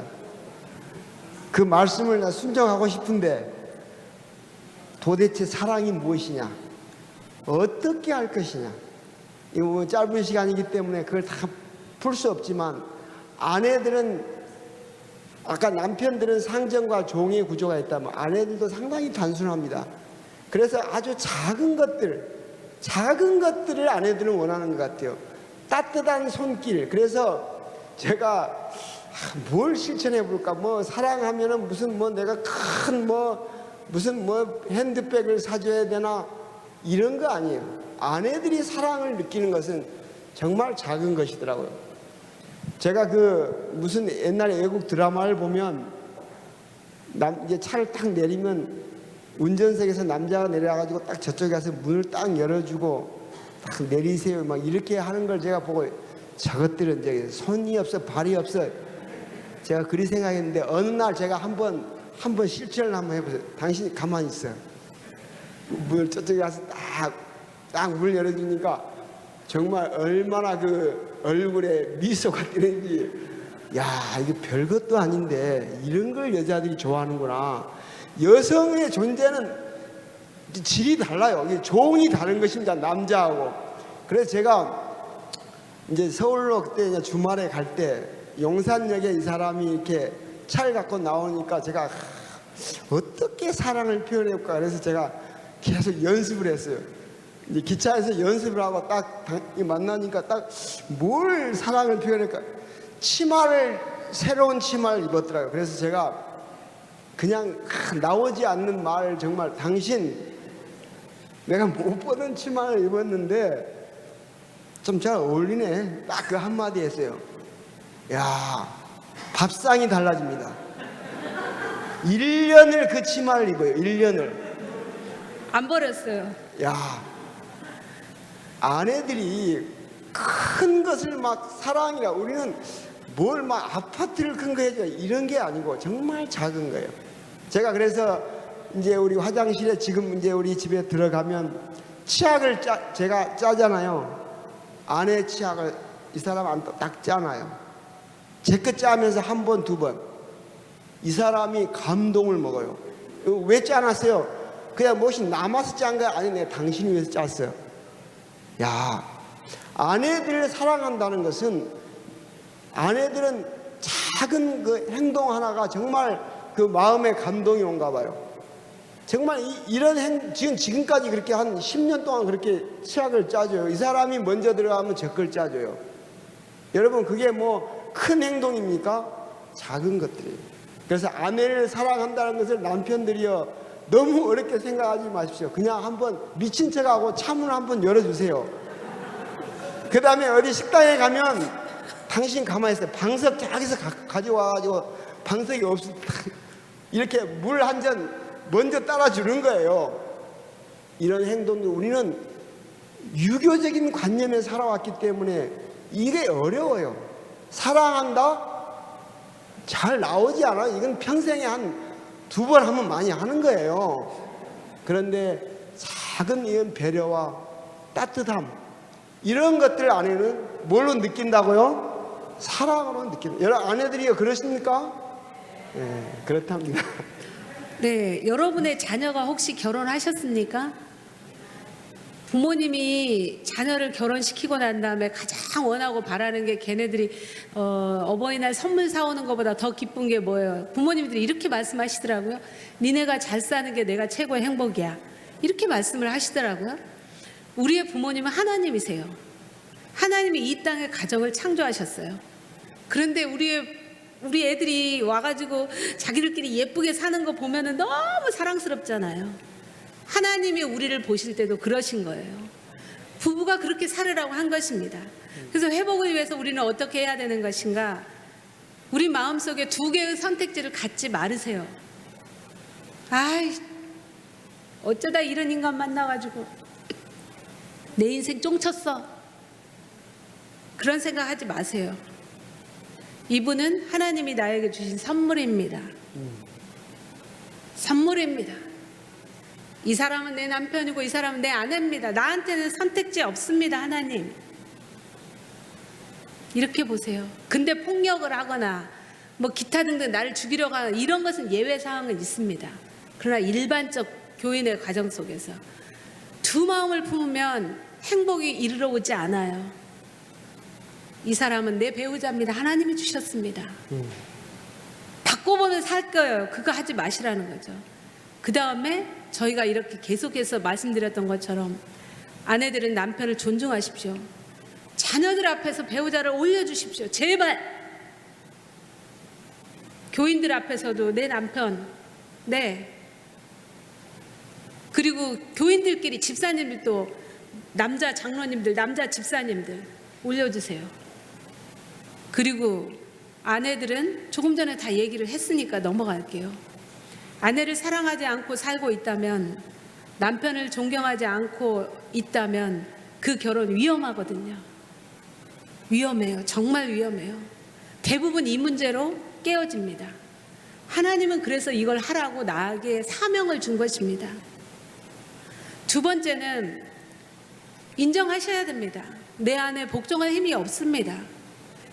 그 말씀을 나 순종하고 싶은데 도대체 사랑이 무엇이냐? 어떻게 할 것이냐? 이거 뭐 짧은 시간이기 때문에 그걸 다 풀 수 없지만 아내들은 아까 남편들은 상전과 종의 구조가 있다면 아내들도 상당히 단순합니다. 그래서 아주 작은 것들을 아내들은 원하는 것 같아요. 따뜻한 손길. 그래서 제가 뭘 실천해 볼까? 뭐 사랑하면은 무슨 뭐 내가 큰 무슨 핸드백을 사줘야 되나 이런 거 아니에요. 아내들이 사랑을 느끼는 것은 정말 작은 것이더라고요. 제가 그 무슨 옛날에 외국 드라마를 보면 이제 차를 딱 내리면 운전석에서 남자가 내려가지고 딱 저쪽에 가서 문을 딱 열어주고 딱 내리세요 막 이렇게 하는 걸 제가 보고 저것들은 이제 손이 없어 발이 없어 제가 그리 생각했는데 어느 날 제가 한번 실천을 한번 해보세요. 당신이 가만히 있어. 문 저쪽에 가서 딱 문 열어주니까 정말 얼마나 그 얼굴에 미소가 뜨는지 야 이게 별것도 아닌데 이런 걸 여자들이 좋아하는구나. 여성의 존재는 질이 달라요. 이게 조언이 다른 것입니다. 남자하고. 그래서 제가 이제 서울로 그때 이제 주말에 갈 때 용산역에 이 사람이 이렇게 차를 갖고 나오니까 제가 어떻게 사랑을 표현해볼까. 그래서 제가 계속 연습을 했어요. 이제 기차에서 연습을 하고 딱 만나니까 딱 뭘 사랑을 표현할까. 새로운 치마를 입었더라고요. 그래서 제가 그냥 나오지 않는 말 정말 당신 내가 못 보던 치마를 입었는데 좀 잘 어울리네. 딱 그 한마디 했어요. 야 밥상이 달라집니다. 1년을 그 치마를 입어요. 1년을. 안 버렸어요. 야 아내들이 큰 것을 막 사랑이라 우리는 뭘 막 아파트를 큰 거 해줘 이런 게 아니고 정말 작은 거예요. 제가 그래서 이제 우리 화장실에 지금 이제 우리 집에 들어가면 치약을 제가 짜잖아요. 아내 치약을 이 사람한테 딱 짜놔요. 제 거 짜면서 한 번, 두 번. 이 사람이 감동을 먹어요. 왜 짜놨어요? 그냥 무엇이 남아서 짠 거 아니네. 당신이 위해서 짰어요. 야, 아내들을 사랑한다는 것은 아내들은 작은 그 행동 하나가 정말 그 마음에 감동이 온가 봐요. 정말 이런 지금까지 그렇게 한 10년 동안 그렇게 치약을 짜줘요. 이 사람이 먼저 들어가면 저 걸 짜줘요. 여러분 그게 뭐 큰 행동입니까? 작은 것들이에요. 그래서 아내를 사랑한다는 것을 남편들이요 너무 어렵게 생각하지 마십시오. 그냥 한번 미친 척하고 차문을 한번 열어주세요. 그 다음에 어디 식당에 가면 당신 가만히 있어요. 방석 저기서 가져와가지고 방석이 없을 때 이렇게 물 한 잔 먼저 따라주는 거예요. 이런 행동도 우리는 유교적인 관념에 살아왔기 때문에 이게 어려워요. 사랑한다? 잘 나오지 않아. 이건 평생에 한 2번 하면 많이 하는 거예요. 그런데 작은 이런 배려와 따뜻함 이런 것들 안에는 뭘로 느낀다고요? 사랑으로 느낀다. 여러분 아내들이요 그러십니까? 네, 그렇답니다. 네, 여러분의 자녀가 혹시 결혼하셨습니까? 부모님이 자녀를 결혼시키고 난 다음에 가장 원하고 바라는 게 걔네들이 어버이날 선물 사오는 것보다 더 기쁜 게 뭐예요? 부모님들이 이렇게 말씀하시더라고요. 니네가 잘 사는 게 내가 최고의 행복이야. 이렇게 말씀을 하시더라고요. 우리의 부모님은 하나님이세요. 하나님이 이 땅에 가정을 창조하셨어요. 그런데 우리 애들이 와가지고 자기들끼리 예쁘게 사는 거 보면은 너무 사랑스럽잖아요. 하나님이 우리를 보실 때도 그러신 거예요. 부부가 그렇게 살으라고 한 것입니다. 그래서 회복을 위해서 우리는 어떻게 해야 되는 것인가? 우리 마음속에 2개의 선택지를 갖지 말으세요. 아이, 어쩌다 이런 인간 만나가지고 내 인생 쫑쳤어. 그런 생각 하지 마세요. 이분은 하나님이 나에게 주신 선물입니다. 선물입니다. 이 사람은 내 남편이고 이 사람은 내 아내입니다. 나한테는 선택지 없습니다, 하나님. 이렇게 보세요. 근데 폭력을 하거나 뭐 기타 등등 나를 죽이려고 하는 이런 것은 예외 사항은 있습니다. 그러나 일반적 교인의 가정 속에서 두 마음을 품으면 행복이 이르러 오지 않아요. 이 사람은 내 배우자입니다. 하나님이 주셨습니다. 바꿔보면 살 거예요. 그거 하지 마시라는 거죠. 그 다음에 저희가 이렇게 계속해서 말씀드렸던 것처럼 아내들은 남편을 존중하십시오. 자녀들 앞에서 배우자를 올려주십시오. 제발. 교인들 앞에서도 내 남편, 네. 그리고 교인들끼리 집사님들도 남자 장로님들, 남자 집사님들 올려주세요. 그리고 아내들은 조금 전에 다 얘기를 했으니까 넘어갈게요. 아내를 사랑하지 않고 살고 있다면, 남편을 존경하지 않고 있다면 그 결혼 위험하거든요. 위험해요. 정말 위험해요. 대부분 이 문제로 깨어집니다. 하나님은 그래서 이걸 하라고 나에게 사명을 준 것입니다. 두 번째는 인정하셔야 됩니다. 내 안에 복종할 힘이 없습니다.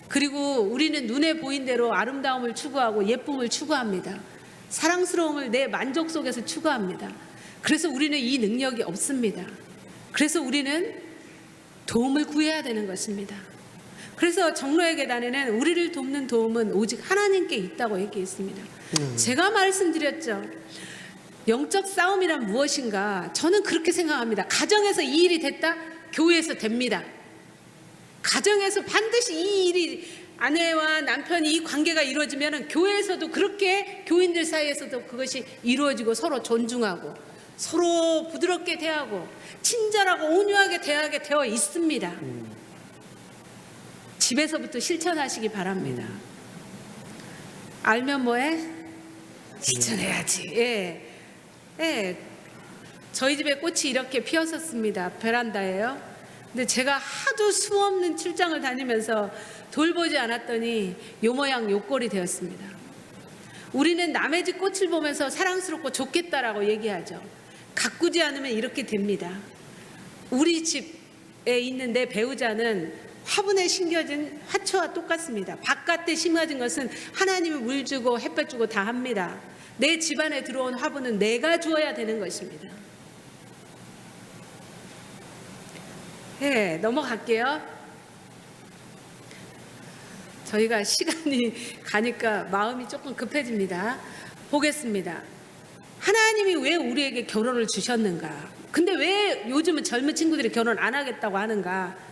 그리고 우리는 눈에 보인 대로 아름다움을 추구하고 예쁨을 추구합니다. 사랑스러움을 내 만족 속에서 추구합니다. 그래서 우리는 이 능력이 없습니다. 그래서 우리는 도움을 구해야 되는 것입니다. 그래서 정로의 계단에는 우리를 돕는 도움은 오직 하나님께 있다고 얘기했습니다. 제가 말씀드렸죠. 영적 싸움이란 무엇인가? 저는 그렇게 생각합니다. 가정에서 이 일이 됐다? 교회에서 됩니다. 가정에서 반드시 이 일이, 아내와 남편이 이 관계가 이루어지면 교회에서도 그렇게, 교인들 사이에서도 그것이 이루어지고 서로 존중하고 서로 부드럽게 대하고 친절하고 온유하게 대하게 되어 있습니다. 집에서부터 실천하시기 바랍니다. 알면 뭐해? 실천해야지. 예. 예. 저희 집에 꽃이 이렇게 피었었습니다. 베란다예요. 근데 제가 하도 수없는 출장을 다니면서 돌보지 않았더니 요 모양 요 꼴이 되었습니다. 우리는 남의 집 꽃을 보면서 사랑스럽고 좋겠다라고 얘기하죠. 가꾸지 않으면 이렇게 됩니다. 우리 집에 있는 내 배우자는 화분에 심겨진 화초와 똑같습니다. 바깥에 심어진 것은 하나님이 물 주고 햇볕 주고 다 합니다. 내 집안에 들어온 화분은 내가 주어야 되는 것입니다. 네, 넘어갈게요. 저희가 시간이 가니까 마음이 조금 급해집니다. 보겠습니다. 하나님이 왜 우리에게 결혼을 주셨는가? 근데 왜 요즘은 젊은 친구들이 결혼 안 하겠다고 하는가?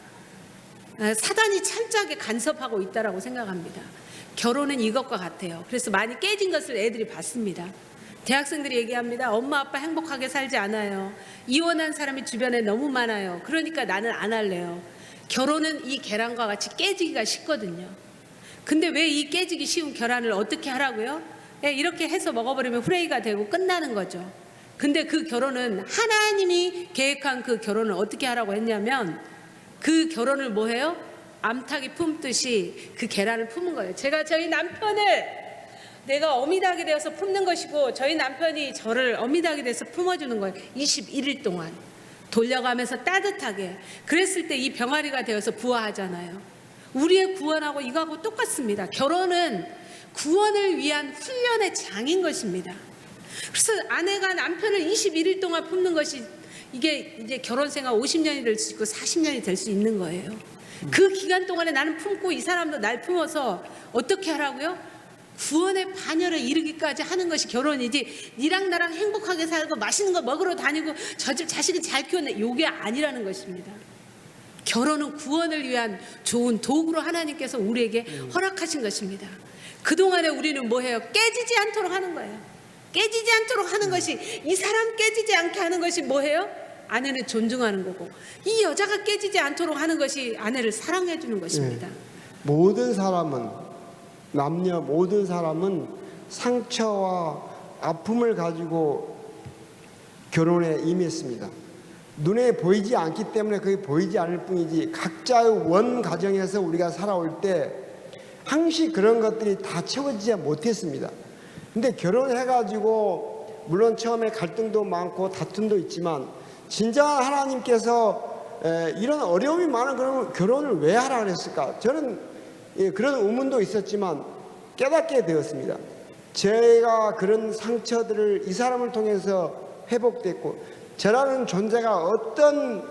사단이 철저하게 간섭하고 있다고 생각합니다. 결혼은 이것과 같아요. 그래서 많이 깨진 것을 애들이 봤습니다. 대학생들이 얘기합니다. 엄마 아빠 행복하게 살지 않아요. 이혼한 사람이 주변에 너무 많아요. 그러니까 나는 안 할래요. 결혼은 이 계란과 같이 깨지기가 쉽거든요. 근데 왜 이 깨지기 쉬운 계란을 어떻게 하라고요? 이렇게 해서 먹어버리면 후레이가 되고 끝나는 거죠. 근데 그 결혼은 하나님이 계획한 그 결혼을 어떻게 하라고 했냐면, 그 결혼을 뭐 해요? 암탉이 품듯이 그 계란을 품은 거예요. 제가 저희 남편을 내가 어미닭이 되어서 품는 것이고, 저희 남편이 저를 어미닭이 돼서 품어주는 거예요. 21일 동안 돌려가면서 따뜻하게. 그랬을 때 이 병아리가 되어서 부화하잖아요. 우리의 구원하고 이거하고 똑같습니다. 결혼은 구원을 위한 훈련의 장인 것입니다. 그래서 아내가 남편을 21일 동안 품는 것이, 이게 이제 결혼 생활 50년이 될 수 있고 40년이 될 수 있는 거예요. 그 기간 동안에 나는 품고 이 사람도 날 품어서 어떻게 하라고요? 구원의 반열에 이르기까지 하는 것이 결혼이지, 니랑 나랑 행복하게 살고 맛있는 거 먹으러 다니고 저 집 자식을 잘 키웠네, 이게 아니라는 것입니다. 결혼은 구원을 위한 좋은 도구로 하나님께서 우리에게 허락하신 것입니다. 그동안에 우리는 뭐 해요? 깨지지 않도록 하는 거예요. 깨지지 않도록 하는 것이, 이 사람 깨지지 않게 하는 것이 뭐예요? 아내를 존중하는 거고, 이 여자가 깨지지 않도록 하는 것이 아내를 사랑해 주는 것입니다. 모든 사람은, 남녀 모든 사람은 상처와 아픔을 가지고 결혼에 임했습니다. 눈에 보이지 않기 때문에 그게 보이지 않을 뿐이지, 각자의 원 가정에서 우리가 살아올 때 항시 그런 것들이 다 채워지지 못했습니다. 근데 결혼해가지고 물론 처음에 갈등도 많고 다툼도 있지만 진정한 하나님께서 이런 어려움이 많은 그런 결혼을 왜 하라 그랬을까? 저는 그런 의문도 있었지만 깨닫게 되었습니다. 제가 그런 상처들을 이 사람을 통해서 회복됐고, 저라는 존재가 어떤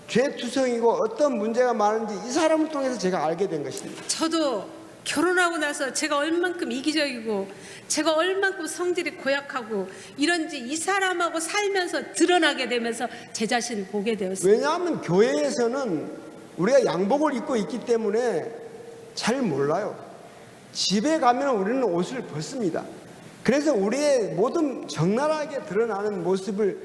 죄투성이고 어떤 문제가 많은지 이 사람을 통해서 제가 알게 된 것입니다. 저도 결혼하고 나서 제가 얼만큼 이기적이고 제가 얼만큼 성질이 고약하고 이런지 이 사람하고 살면서 드러나게 되면서 제 자신을 보게 되었습니다. 왜냐하면 교회에서는 우리가 양복을 입고 있기 때문에 잘 몰라요. 집에 가면 우리는 옷을 벗습니다. 그래서 우리의 모든 적나라하게 드러나는 모습을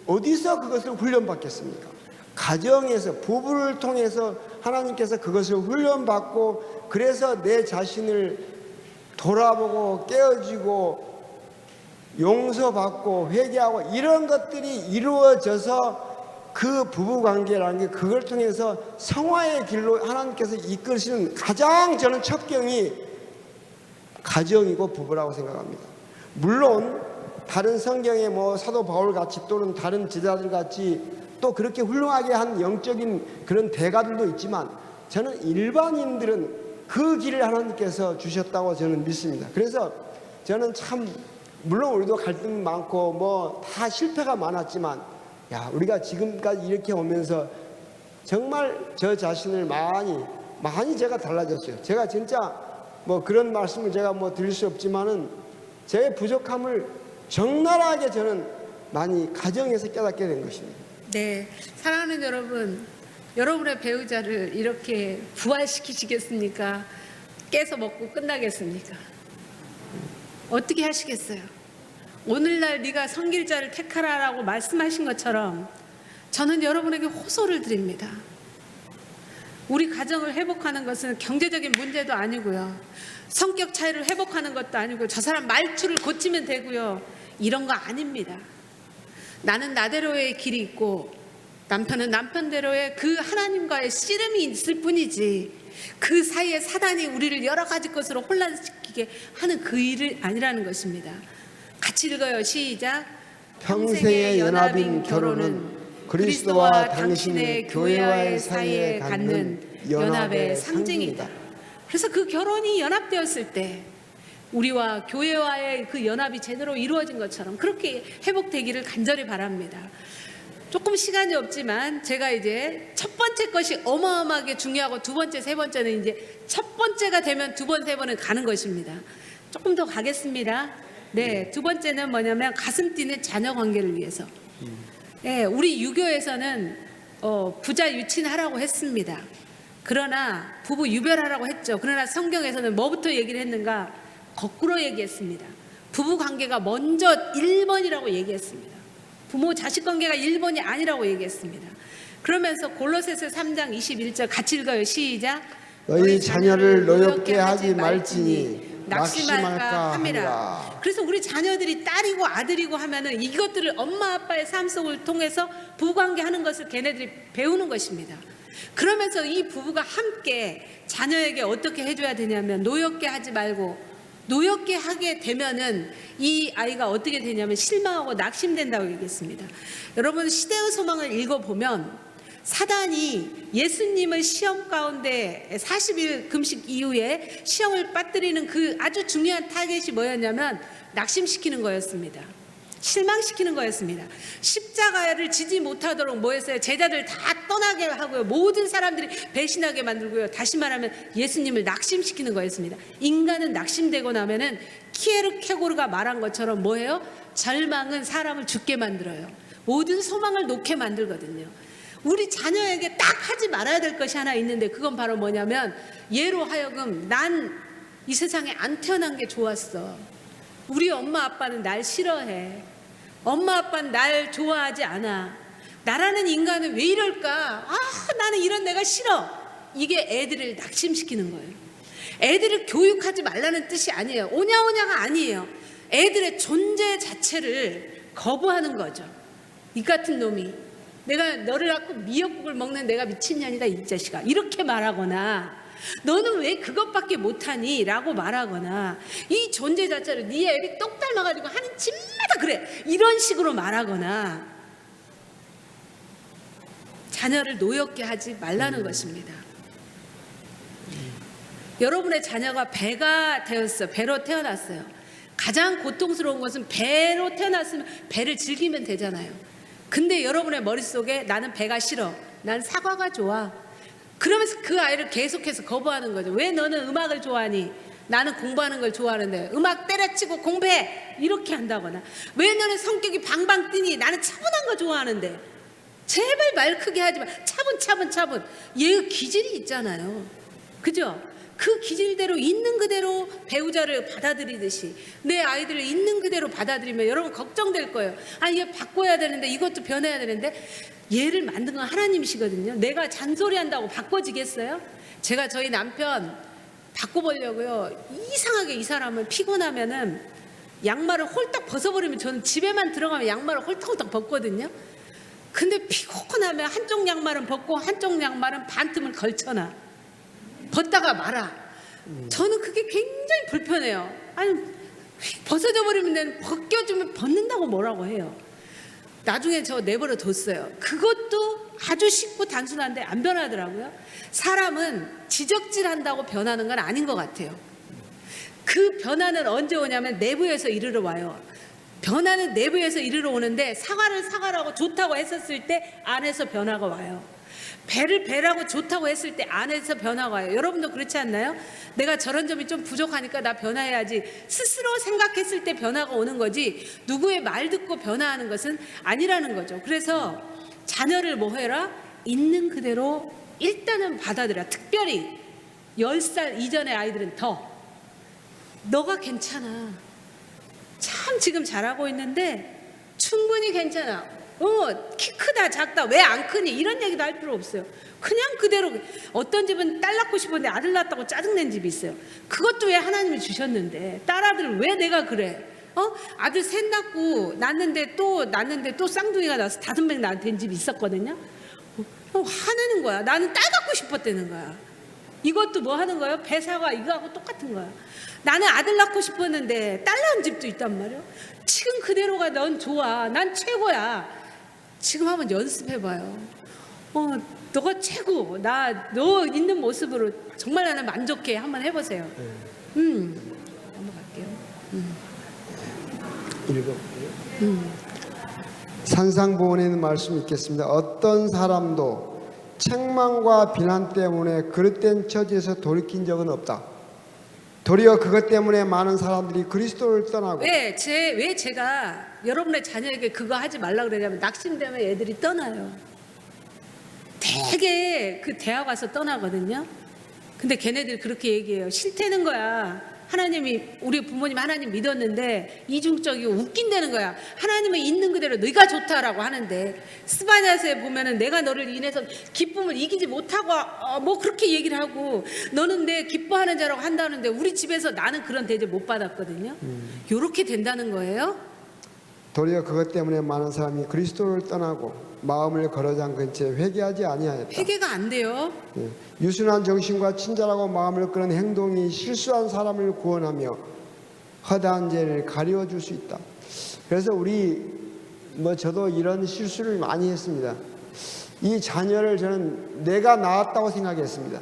어디서 그것을 훈련받겠습니까? 가정에서, 부부를 통해서 하나님께서 그것을 훈련받고, 그래서 내 자신을 돌아보고 깨어지고 용서받고 회개하고 이런 것들이 이루어져서 그 부부관계라는 게 그걸 통해서 성화의 길로 하나님께서 이끌으시는 가장 저는 첩경이 가정이고 부부라고 생각합니다. 물론 다른 성경의 뭐 사도 바울 같이 또는 다른 제자들 같이 또 그렇게 훌륭하게 한 영적인 그런 대가들도 있지만, 저는 일반인들은 그 길을 하나님께서 주셨다고 저는 믿습니다. 그래서 저는 참, 물론 우리도 갈등 많고 뭐 다 실패가 많았지만, 야, 우리가 지금까지 이렇게 오면서 정말 저 자신을 많이 제가 달라졌어요. 제가 진짜 뭐 그런 말씀을 제가 뭐 드릴 수 없지만은 제 부족함을 적나라하게 저는 많이 가정에서 깨닫게 된 것입니다. 네, 사랑하는 여러분, 여러분의 배우자를 이렇게 부활시키시겠습니까? 깨서 먹고 끝나겠습니까? 어떻게 하시겠어요? 오늘날 네가 성길자를 택하라라고 말씀하신 것처럼 저는 여러분에게 호소를 드립니다. 우리 가정을 회복하는 것은 경제적인 문제도 아니고요, 성격 차이를 회복하는 것도 아니고, 저 사람 말투를 고치면 되고요, 이런 거 아닙니다. 나는 나대로의 길이 있고 남편은 남편대로의 그 하나님과의 씨름이 있을 뿐이지, 그 사이에 사단이 우리를 여러 가지 것으로 혼란시키게 하는 그 일이 아니라는 것입니다. 같이 읽어요. 시작. 평생의 연합인 결혼은 그리스도와 당신의 교회와의 사이에 갖는 연합의 상징이다. 그래서 그 결혼이 연합되었을 때 우리와 교회와의 그 연합이 제대로 이루어진 것처럼 그렇게 회복되기를 간절히 바랍니다. 조금 시간이 없지만 제가 이제 첫 번째 것이 어마어마하게 중요하고 두 번째, 세 번째는 이제 첫 번째가 되면 두 번, 세 번은 가는 것입니다. 조금 더 가겠습니다. 네, 두 번째는 뭐냐면 가슴 뛰는 자녀 관계를 위해서. 네, 우리 유교에서는 부자 유친하라고 했습니다. 그러나 부부 유별하라고 했죠. 그러나 성경에서는 뭐부터 얘기를 했는가? 거꾸로 얘기했습니다. 부부 관계가 먼저 1번이라고 얘기했습니다. 부모 자식 관계가 1번이 아니라고 얘기했습니다. 그러면서 골로새서 3장 21절 같이 읽어요. 시작. 너희 자녀를 노엽게 하지 말지니 낙심할까 함이라. 함이라. 그래서 우리 자녀들이 딸이고 아들이고 하면은 이것들을 엄마 아빠의 삶 속을 통해서 부부관계 하는 것을 걔네들이 배우는 것입니다. 그러면서 이 부부가 함께 자녀에게 어떻게 해줘야 되냐면, 노엽게 하지 말고, 노엽게 하게 되면은 이 아이가 어떻게 되냐면 실망하고 낙심된다고 얘기했습니다. 여러분, 시대의 소망을 읽어보면 사단이 예수님을 시험 가운데 40일 금식 이후에 시험을 빠뜨리는 그 아주 중요한 타겟이 뭐였냐면 낙심시키는 거였습니다. 실망시키는 거였습니다. 십자가를 지지 못하도록 뭐 했어요? 제자들 다 떠나게 하고요, 모든 사람들이 배신하게 만들고요, 다시 말하면 예수님을 낙심시키는 거였습니다. 인간은 낙심되고 나면은 키에르케고르가 말한 것처럼 뭐예요? 절망은 사람을 죽게 만들어요. 모든 소망을 놓게 만들거든요. 우리 자녀에게 딱 하지 말아야 될 것이 하나 있는데, 그건 바로 뭐냐면, 얘로 하여금 난 이 세상에 안 태어난 게 좋았어, 우리 엄마 아빠는 날 싫어해, 엄마 아빠는 날 좋아하지 않아, 나라는 인간은 왜 이럴까, 나는 이런 내가 싫어, 이게 애들을 낙심시키는 거예요. 애들을 교육하지 말라는 뜻이 아니에요. 오냐오냐가 아니에요. 애들의 존재 자체를 거부하는 거죠. 이 같은 놈이, 내가 너를 갖고 미역국을 먹는 내가 미친년이다 이 자식아, 이렇게 말하거나, 너는 왜 그것밖에 못하니? 라고 말하거나, 이 존재 자체를 네 애비 똑 닮아가지고 하는 집마다 그래, 이런 식으로 말하거나 자녀를 노엽게 하지 말라는 것입니다. 여러분의 자녀가 배가 되었어, 배로 태어났어요. 가장 고통스러운 것은 배로 태어났으면 배를 즐기면 되잖아요. 근데 여러분의 머릿속에 나는 배가 싫어, 난 사과가 좋아, 그러면서 그 아이를 계속해서 거부하는 거죠. 왜 너는 음악을 좋아하니? 나는 공부하는 걸 좋아하는데. 음악 때려치고 공부해, 이렇게 한다거나, 왜 너는 성격이 방방 뜨니? 나는 차분한 거 좋아하는데. 제발 말 크게 하지 마. 차분. 얘 기질이 있잖아요, 그죠? 그 기질대로 있는 그대로 배우자를 받아들이듯이 내 아이들을 있는 그대로 받아들이면 여러분 걱정될 거예요. 아, 얘 바꿔야 되는데, 이것도 변해야 되는데. 얘를 만든 건 하나님이시거든요. 내가 잔소리한다고 바꿔지겠어요? 제가 저희 남편 바꿔보려고요, 이상하게 이 사람은 피곤하면은 양말을 홀딱 벗어버리면, 저는 집에만 들어가면 양말을 홀딱홀딱 벗거든요. 근데 피곤하면 한쪽 양말은 벗고 한쪽 양말은 반틈을 걸쳐놔. 벗다가 말아. 저는 그게 굉장히 불편해요. 아니, 벗어져 버리면 벗겨주면 벗는다고 뭐라고 해요. 나중에 저 내버려 뒀어요. 그것도 아주 쉽고 단순한데 안 변하더라고요. 사람은 지적질한다고 변하는 건 아닌 것 같아요. 그 변화는 언제 오냐면 내부에서 이르러 와요. 변화는 내부에서 이르러 오는데, 사과를 사과라고 좋다고 했었을 때 안에서 변화가 와요. 배를 배라고 좋다고 했을 때 안에서 변화가 와요. 여러분도 그렇지 않나요? 내가 저런 점이 좀 부족하니까 나 변화해야지, 스스로 생각했을 때 변화가 오는 거지, 누구의 말 듣고 변화하는 것은 아니라는 거죠. 그래서 자녀를 뭐 해라? 있는 그대로 일단은 받아들여. 특별히 10살 이전의 아이들은 더, 너가 괜찮아, 참 지금 잘하고 있는데 충분히 괜찮아, 키 크다 작다 왜 안 크니, 이런 얘기도 할 필요 없어요. 그냥 그대로. 어떤 집은 딸 낳고 싶었는데 아들 낳았다고 짜증낸 집이 있어요. 그것도 왜 하나님이 주셨는데, 딸아들을 왜 내가 그래? 아들 셋 낳는데 또 쌍둥이가 나서 5명 낳은 집이 있었거든요. 화내는 거야. 나는 딸 갖고 싶었다는 거야. 이것도 뭐 하는 거예요? 배사가 이거하고 똑같은 거야. 나는 아들 낳고 싶었는데 딸 낳은 집도 있단 말이야. 지금 그대로가 넌 좋아, 난 최고야. 지금 한번 연습해봐요. 너가 최고, 너 있는 모습으로 정말 나는 만족해. 한번 해보세요. 넘어갈게요. 읽어볼게요. 산상보원에 있는 말씀이 있겠습니다. 어떤 사람도 책망과 비난 때문에 그릇된 처지에서 돌이킨 적은 없다. 도리어 그것 때문에 많은 사람들이 그리스도를 떠나고. 왜 제가 여러분의 자녀에게 그거 하지 말라 그러냐면, 낙심되면 애들이 떠나요. 되게 그 대학 와서 떠나거든요. 근데 걔네들이 그렇게 얘기해요. 싫다는 거야. 하나님이, 우리 부모님 하나님 믿었는데 이중적이고 웃긴다는 거야. 하나님은 있는 그대로 네가 좋다라고 하는데, 스바냐서에 보면은 내가 너를 인해서 기쁨을 이기지 못하고 뭐 그렇게 얘기를 하고, 너는 내 기뻐하는 자라고 한다는데 우리 집에서 나는 그런 대접 못 받았거든요. 요렇게 된다는 거예요. 도리어 그것 때문에 많은 사람이 그리스도를 떠나고 마음을 거러잠근 채 회개하지 아니하였다. 회개가 안 돼요. 유순한 정신과 친절하고 마음을 끄는 행동이 실수한 사람을 구원하며 허다한 죄를 가리워 줄 수 있다. 그래서 저도 이런 실수를 많이 했습니다. 이 자녀를 저는 내가 낳았다고 생각했습니다.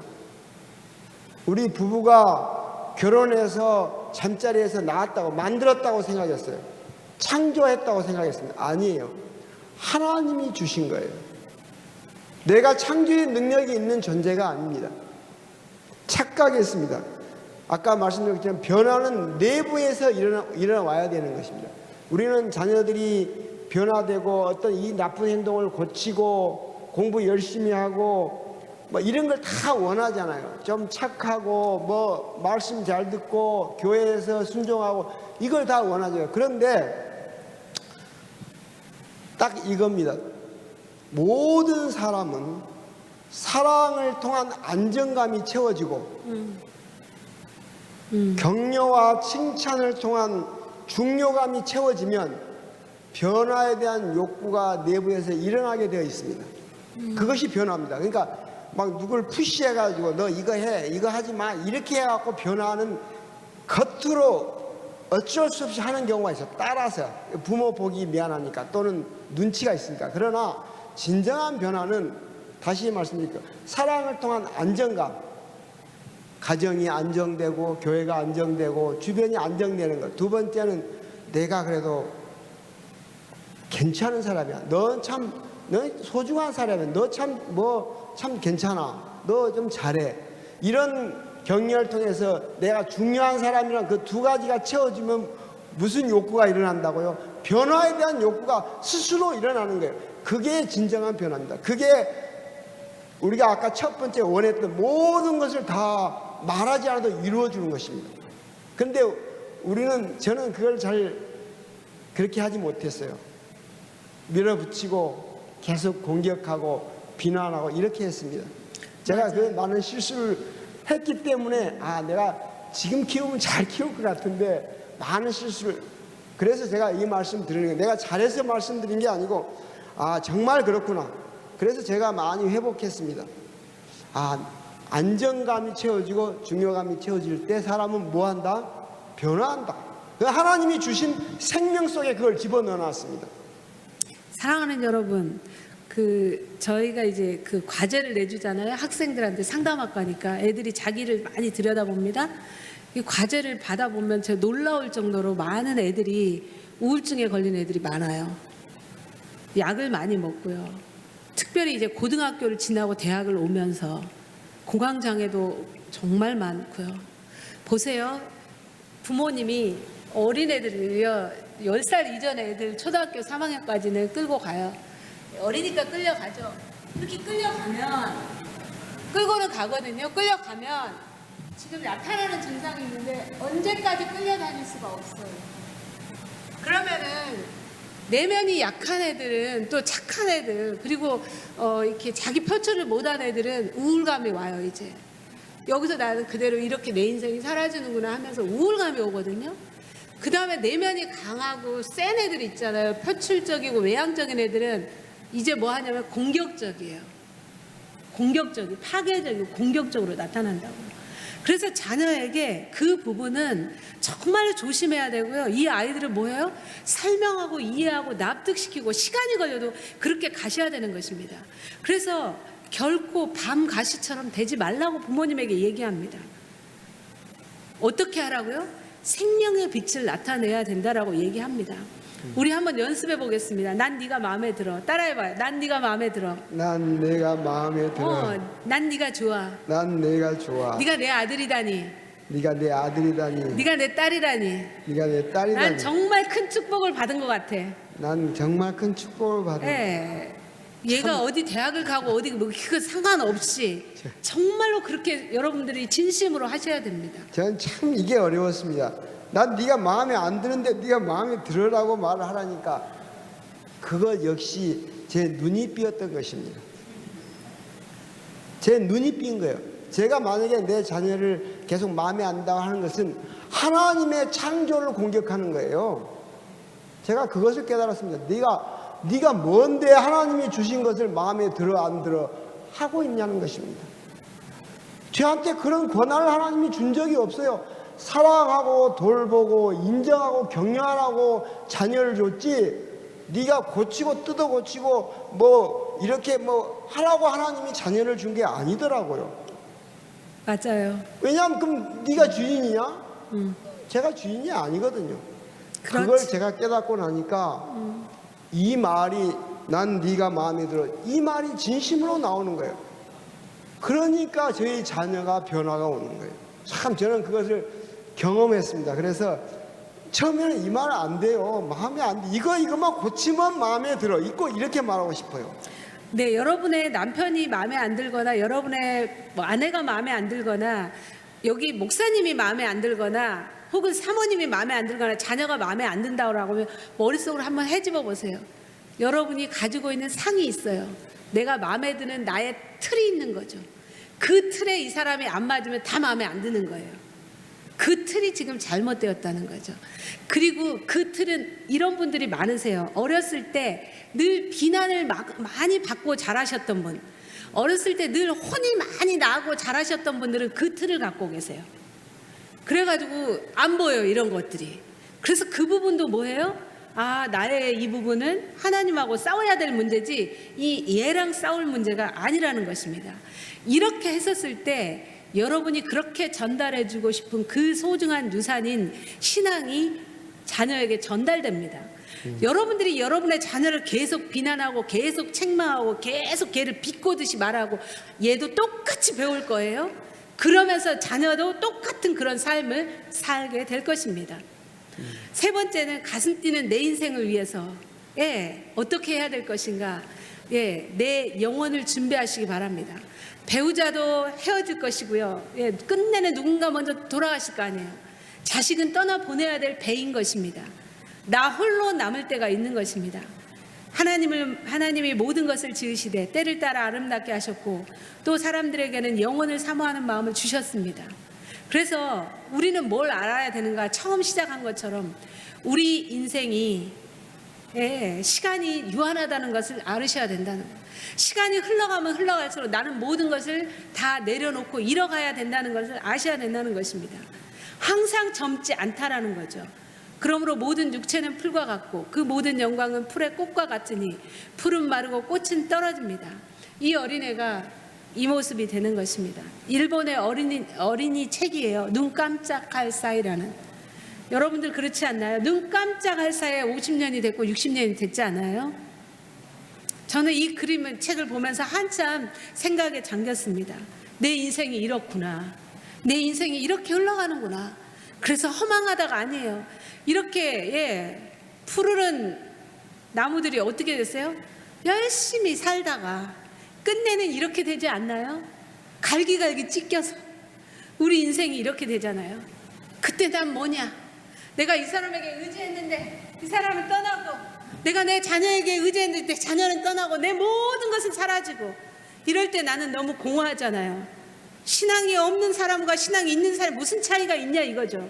우리 부부가 결혼해서 잠자리에서 낳았다고, 만들었다고 생각했어요. 창조했다고 생각했습니다. 아니에요. 하나님이 주신 거예요. 내가 창조의 능력이 있는 존재가 아닙니다. 착각했습니다. 아까 말씀드렸지만 변화는 내부에서 일어나와야 되는 것입니다. 우리는 자녀들이 변화되고 어떤 이 나쁜 행동을 고치고 공부 열심히 하고 뭐 이런 걸 다 원하잖아요. 좀 착하고 뭐 말씀 잘 듣고 교회에서 순종하고 이걸 다 원하죠. 그런데 딱 이겁니다. 모든 사람은 사랑을 통한 안정감이 채워지고 격려와 칭찬을 통한 중요감이 채워지면 변화에 대한 욕구가 내부에서 일어나게 되어 있습니다. 그것이 변화입니다. 그러니까 막 누굴 푸시해가지고 너 이거 해, 이거 하지 마 이렇게 해갖고 변화하는 겉으로 어쩔 수 없이 하는 경우가 있어. 따라서 부모 보기 미안하니까 또는 눈치가 있으니까. 그러나 진정한 변화는 다시 말씀드릴게요. 사랑을 통한 안정감, 가정이 안정되고 교회가 안정되고 주변이 안정되는 것. 두 번째는 내가 그래도 괜찮은 사람이야. 넌 소중한 사람이야. 너 참 괜찮아. 너 좀 잘해. 이런 격려를 통해서 내가 중요한 사람이란 그 두 가지가 채워지면 무슨 욕구가 일어난다고요? 변화에 대한 욕구가 스스로 일어나는 거예요. 그게 진정한 변화입니다. 그게 우리가 아까 첫 번째 원했던 모든 것을 다 말하지 않아도 이루어주는 것입니다. 그런데 저는 그걸 잘 그렇게 하지 못했어요. 밀어붙이고 계속 공격하고 비난하고 이렇게 했습니다. 제가 그 많은 실수를 했기 때문에 내가 지금 키우면 잘 키울 것 같은데 많은 실수를, 그래서 제가 이 말씀 드리는 거예요. 내가 잘해서 말씀드린 게 아니고 정말 그렇구나. 그래서 제가 많이 회복했습니다. 안정감이 채워지고 중요감이 채워질 때 사람은 뭐한다? 변화한다. 하나님이 주신 생명 속에 그걸 집어넣어놨습니다. 사랑하는 여러분, 저희가 이제 그 과제를 내주잖아요. 학생들한테 상담학과니까 애들이 자기를 많이 들여다봅니다. 이 과제를 받아보면 제가 놀라울 정도로 많은 애들이 우울증에 걸린 애들이 많아요. 약을 많이 먹고요. 특별히 이제 고등학교를 지나고 대학을 오면서 공황장애도 정말 많고요. 보세요. 부모님이 어린애들을요, 10살 이전 애들 초등학교 3학년까지는 끌고 가요. 어리니까 끌려가죠. 이렇게 끌고는 가거든요. 끌려가면 지금 나타나는 증상이 있는데 언제까지 끌려다닐 수가 없어요. 그러면은 내면이 약한 애들은, 또 착한 애들, 그리고 이렇게 자기 표출을 못한 애들은 우울감이 와요. 이제 여기서 나는 그대로 이렇게 내 인생이 사라지는구나 하면서 우울감이 오거든요. 그 다음에 내면이 강하고 센 애들 있잖아요. 표출적이고 외향적인 애들은 이제 뭐 하냐면 공격적이에요. 파괴적이고 공격적으로 나타난다고. 그래서 자녀에게 그 부분은 정말 조심해야 되고요. 이 아이들은 뭐예요? 설명하고 이해하고 납득시키고 시간이 걸려도 그렇게 가셔야 되는 것입니다. 그래서 결코 밤 가시처럼 되지 말라고 부모님에게 얘기합니다. 어떻게 하라고요? 생명의 빛을 나타내야 된다라고 얘기합니다. 우리 한번 연습해 보겠습니다. 난 네가 마음에 들어. 따라해봐요. 난 네가 마음에 들어. 난 내가 마음에 들어. 난 네가 좋아. 난 내가 좋아. 네가 내 아들이다니. 네가 내 아들이다니. 네가 내 딸이라니. 네가 내 딸이다니. 난 정말 큰 축복을 받은 것 같아. 난 정말 큰 축복을 받은. 네. 얘가 어디 대학을 가고 어디 뭐 그거 상관없이 정말로 그렇게 여러분들이 진심으로 하셔야 됩니다. 저는 참 이게 어려웠습니다. 난 네가 마음에 안 드는데 네가 마음에 들으라고 말을 하라니까 그것 역시 제 눈이 삐었던 것입니다. 제 눈이 삐인 거예요. 제가 만약에 내 자녀를 계속 마음에 안 든다고 하는 것은 하나님의 창조를 공격하는 거예요. 제가 그것을 깨달았습니다. 네가 뭔데 하나님이 주신 것을 마음에 들어 안 들어 하고 있냐는 것입니다. 저한테 그런 권한을 하나님이 준 적이 없어요. 사랑하고 돌보고 인정하고 격려하라고 자녀를 줬지, 네가 고치고 뜯어 고치고 뭐 이렇게 뭐 하라고 하나님이 자녀를 준 게 아니더라고요. 맞아요. 왜냐하면 그럼 네가 주인이냐? 제가 주인이 아니거든요. 그렇지. 그걸 제가 깨닫고 나니까 이 말이, 난 네가 마음에 들어, 이 말이 진심으로 나오는 거예요. 그러니까 저희 자녀가 변화가 오는 거예요. 참 저는 그것을 경험했습니다. 그래서 처음에는 이 말 안 돼요. 마음에 안 돼. 이것만 고치면 마음에 들어. 이렇게 말하고 싶어요. 네, 여러분의 남편이 마음에 안 들거나 여러분의 뭐 아내가 마음에 안 들거나 여기 목사님이 마음에 안 들거나 혹은 사모님이 마음에 안 들거나 자녀가 마음에 안 든다고 하면 머릿속으로 한번 헤집어 보세요. 여러분이 가지고 있는 상이 있어요. 내가 마음에 드는 나의 틀이 있는 거죠. 그 틀에 이 사람이 안 맞으면 다 마음에 안 드는 거예요. 그 틀이 지금 잘못되었다는 거죠. 그리고 그 틀은 이런 분들이 많으세요. 어렸을 때 늘 비난을 많이 받고 자라셨던 분, 어렸을 때 늘 혼이 많이 나고 잘하셨던 분들은 그 틀을 갖고 계세요. 그래가지고 안 보여요, 이런 것들이. 그래서 그 부분도 뭐예요? 아, 나의 이 부분은 하나님하고 싸워야 될 문제지 이 얘랑 싸울 문제가 아니라는 것입니다. 이렇게 했었을 때 여러분이 그렇게 전달해주고 싶은 그 소중한 유산인 신앙이 자녀에게 전달됩니다. 여러분들이 여러분의 자녀를 계속 비난하고 계속 책망하고 계속 걔를 비꼬듯이 말하고 얘도 똑같이 배울 거예요. 그러면서 자녀도 똑같은 그런 삶을 살게 될 것입니다. 세 번째는 가슴 뛰는 내 인생을 위해서 어떻게 해야 될 것인가? 내 영혼을 준비하시기 바랍니다. 배우자도 헤어질 것이고요. 끝내는 누군가 먼저 돌아가실 거 아니에요. 자식은 떠나보내야 될 배인 것입니다. 나 홀로 남을 때가 있는 것입니다. 하나님이 모든 것을 지으시되 때를 따라 아름답게 하셨고 또 사람들에게는 영혼을 사모하는 마음을 주셨습니다. 그래서 우리는 뭘 알아야 되는가? 처음 시작한 것처럼 우리 인생이 시간이 유한하다는 것을 알으셔야 된다는 거예요. 시간이 흘러가면 흘러갈수록 나는 모든 것을 다 내려놓고 잃어가야 된다는 것을 아셔야 된다는 것입니다. 항상 젊지 않다라는 거죠. 그러므로 모든 육체는 풀과 같고 그 모든 영광은 풀의 꽃과 같으니 풀은 마르고 꽃은 떨어집니다. 이 어린애가 이 모습이 되는 것입니다. 일본의 어린이 책이에요. 눈 깜짝할 사이라는. 여러분들 그렇지 않나요? 눈 깜짝할 사이에 50년이 됐고 60년이 됐지 않아요? 저는 이 책을 보면서 한참 생각에 잠겼습니다. 내 인생이 이렇구나. 내 인생이 이렇게 흘러가는구나. 그래서 허망하다가 아니에요. 이렇게 푸르른 나무들이 어떻게 됐어요? 열심히 살다가 끝내는 이렇게 되지 않나요? 갈기갈기 찢겨서 우리 인생이 이렇게 되잖아요. 그때 난 뭐냐? 내가 이 사람에게 의지했는데 이 사람은 떠나고, 내가 내 자녀에게 의지했는데 자녀는 떠나고 내 모든 것은 사라지고, 이럴 때 나는 너무 공허하잖아요. 신앙이 없는 사람과 신앙이 있는 사람이 무슨 차이가 있냐 이거죠.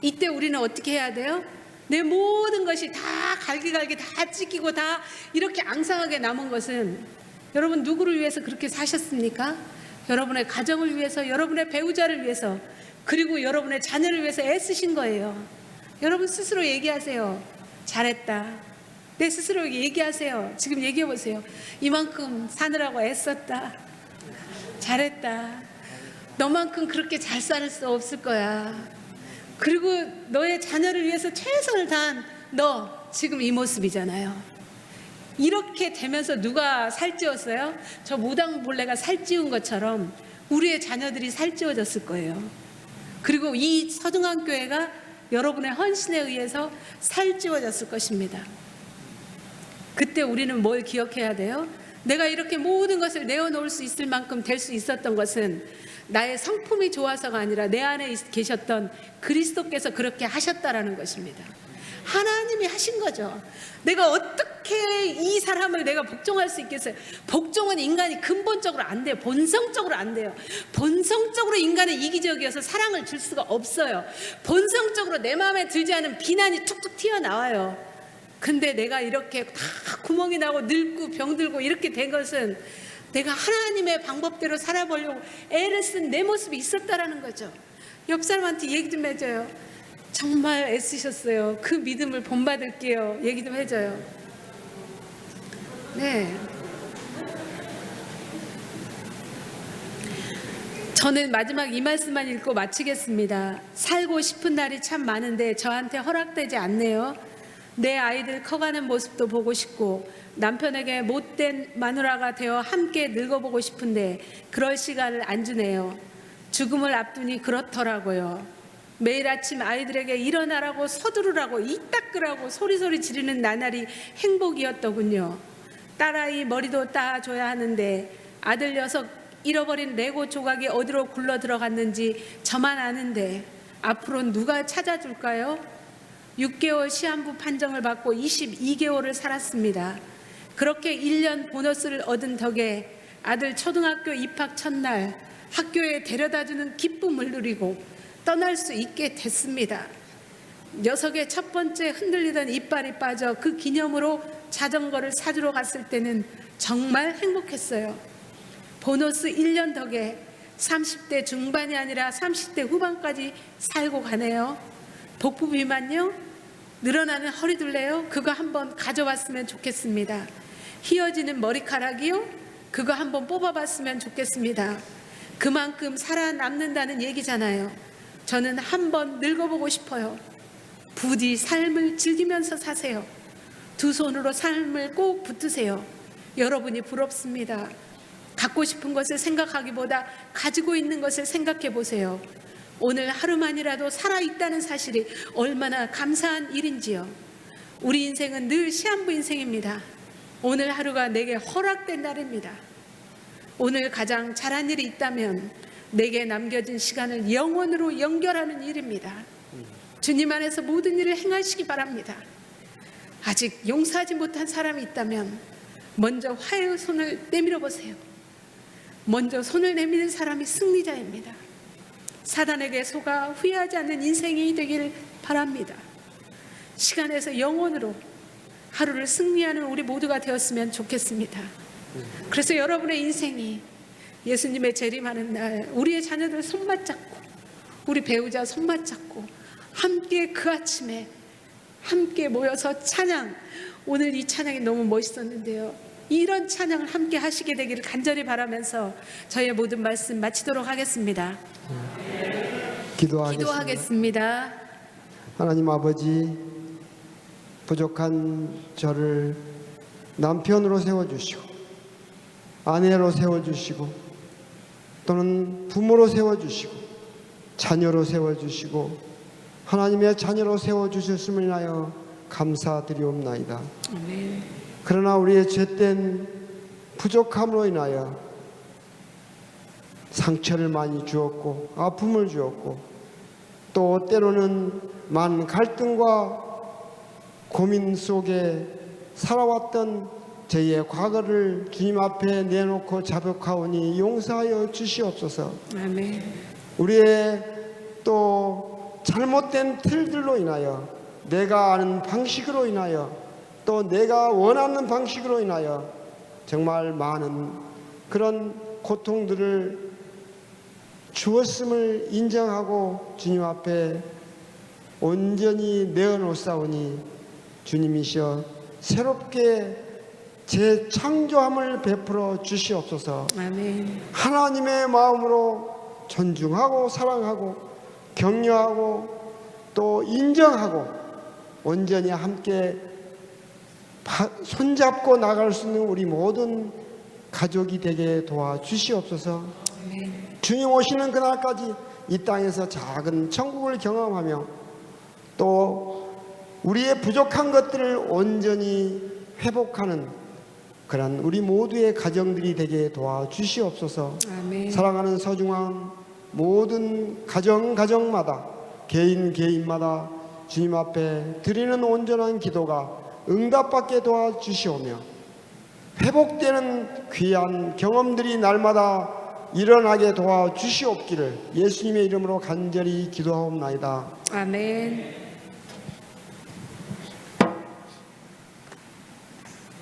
이때 우리는 어떻게 해야 돼요? 내 모든 것이 다 갈기갈기 다 찢기고 다 이렇게 앙상하게 남은 것은, 여러분 누구를 위해서 그렇게 사셨습니까? 여러분의 가정을 위해서, 여러분의 배우자를 위해서, 그리고 여러분의 자녀를 위해서 애쓰신 거예요. 여러분 스스로 얘기하세요. 잘했다. 내 스스로 얘기하세요. 지금 얘기해 보세요. 이만큼 사느라고 애썼다. 잘했다. 너만큼 그렇게 잘 살 수 없을 거야. 그리고 너의 자녀를 위해서 최선을 다한 너 지금 이 모습이잖아요. 이렇게 되면서 누가 살찌웠어요? 저 무당벌레가 살찌운 것처럼 우리의 자녀들이 살찌워졌을 거예요. 그리고 이 서중앙교회가 여러분의 헌신에 의해서 살찌워졌을 것입니다. 그때 우리는 뭘 기억해야 돼요? 내가 이렇게 모든 것을 내어놓을 수 있을 만큼 될 수 있었던 것은 나의 성품이 좋아서가 아니라 내 안에 계셨던 그리스도께서 그렇게 하셨다라는 것입니다. 하나님이 하신 거죠. 내가 어떻게 이 사람을 내가 복종할 수 있겠어요? 복종은 인간이 근본적으로 안 돼요. 본성적으로 안 돼요. 본성적으로 인간은 이기적이어서 사랑을 줄 수가 없어요. 본성적으로 내 마음에 들지 않은 비난이 툭툭 튀어나와요. 근데 내가 이렇게 다 구멍이 나고 늙고 병들고 이렇게 된 것은 내가 하나님의 방법대로 살아보려고 애를 쓴 내 모습이 있었다라는 거죠. 옆 사람한테 얘기 좀 해줘요. 정말 애쓰셨어요. 그 믿음을 본받을게요. 얘기 좀 해줘요. 네. 저는 마지막 이 말씀만 읽고 마치겠습니다. 살고 싶은 날이 참 많은데 저한테 허락되지 않네요. 내 아이들 커가는 모습도 보고 싶고 남편에게 못된 마누라가 되어 함께 늙어보고 싶은데 그럴 시간을 안 주네요. 죽음을 앞두니 그렇더라고요. 매일 아침 아이들에게 일어나라고 서두르라고 입 닦으라고 소리소리 지르는 나날이 행복이었더군요. 딸아이 머리도 따줘야 하는데 아들 녀석 잃어버린 레고 조각이 어디로 굴러 들어갔는지 저만 아는데 앞으로는 누가 찾아줄까요? 6개월 시한부 판정을 받고 22개월을 살았습니다. 그렇게 1년 보너스를 얻은 덕에 아들 초등학교 입학 첫날 학교에 데려다주는 기쁨을 누리고 떠날 수 있게 됐습니다. 녀석의 첫 번째 흔들리던 이빨이 빠져 그 기념으로 자전거를 사주러 갔을 때는 정말 행복했어요. 보너스 1년 덕에 30대 중반이 아니라 30대 후반까지 살고 가네요. 복부 비만요? 늘어나는 허리둘레요? 그거 한번 가져봤으면 좋겠습니다. 휘어지는 머리카락이요? 그거 한번 뽑아봤으면 좋겠습니다. 그만큼 살아남는다는 얘기잖아요. 저는 한번 늙어보고 싶어요. 부디 삶을 즐기면서 사세요. 두 손으로 삶을 꼭 붙드세요. 여러분이 부럽습니다. 갖고 싶은 것을 생각하기보다 가지고 있는 것을 생각해 보세요. 오늘 하루만이라도 살아있다는 사실이 얼마나 감사한 일인지요. 우리 인생은 늘 시한부 인생입니다. 오늘 하루가 내게 허락된 날입니다. 오늘 가장 잘한 일이 있다면 내게 남겨진 시간을 영원으로 연결하는 일입니다. 주님 안에서 모든 일을 행하시기 바랍니다. 아직 용서하지 못한 사람이 있다면 먼저 화해의 손을 내밀어 보세요. 먼저 손을 내미는 사람이 승리자입니다. 사단에게 속아 후회하지 않는 인생이 되길 바랍니다. 시간에서 영원으로 하루를 승리하는 우리 모두가 되었으면 좋겠습니다. 그래서 여러분의 인생이 예수님의 재림하는 날 우리의 자녀들 손맞잡고 우리 배우자 손맞잡고 함께 그 아침에 함께 모여서 찬양, 오늘 이 찬양이 너무 멋있었는데요. 이런 찬양을 함께 하시게 되기를 간절히 바라면서 저의 모든 말씀 마치도록 하겠습니다. 기도하겠습니다. 하나님 아버지, 부족한 저를 남편으로 세워주시고 아내로 세워주시고 또는 부모로 세워주시고 자녀로 세워주시고 하나님의 자녀로 세워주셨음을 인하여 감사드리옵나이다. 아멘. 그러나 우리의 죄된 부족함으로 인하여 상처를 많이 주었고 아픔을 주었고 또 때로는 많은 갈등과 고민 속에 살아왔던 저희의 과거를 주님 앞에 내놓고 자복하오니 용서하여 주시옵소서. 아멘. 우리의 또 잘못된 틀들로 인하여 내가 아는 방식으로 인하여 또 내가 원하는 방식으로 인하여 정말 많은 그런 고통들을 주었음을 인정하고 주님 앞에 온전히 내어놓사오니 주님이시여 새롭게 재창조함을 베풀어 주시옵소서. 아멘. 하나님의 마음으로 존중하고 사랑하고 격려하고 또 인정하고 온전히 함께 손잡고 나갈 수 있는 우리 모든 가족이 되게 도와주시옵소서. 아멘. 주님 오시는 그날까지 이 땅에서 작은 천국을 경험하며 또 우리의 부족한 것들을 온전히 회복하는 그런 우리 모두의 가정들이 되게 도와주시옵소서. 아멘. 사랑하는 서중한 모든 가정마다 개인마다 주님 앞에 드리는 온전한 기도가 응답받게 도와주시오며 회복되는 귀한 경험들이 날마다 일어나게 도와주시옵기를 예수님의 이름으로 간절히 기도하옵나이다. 아멘.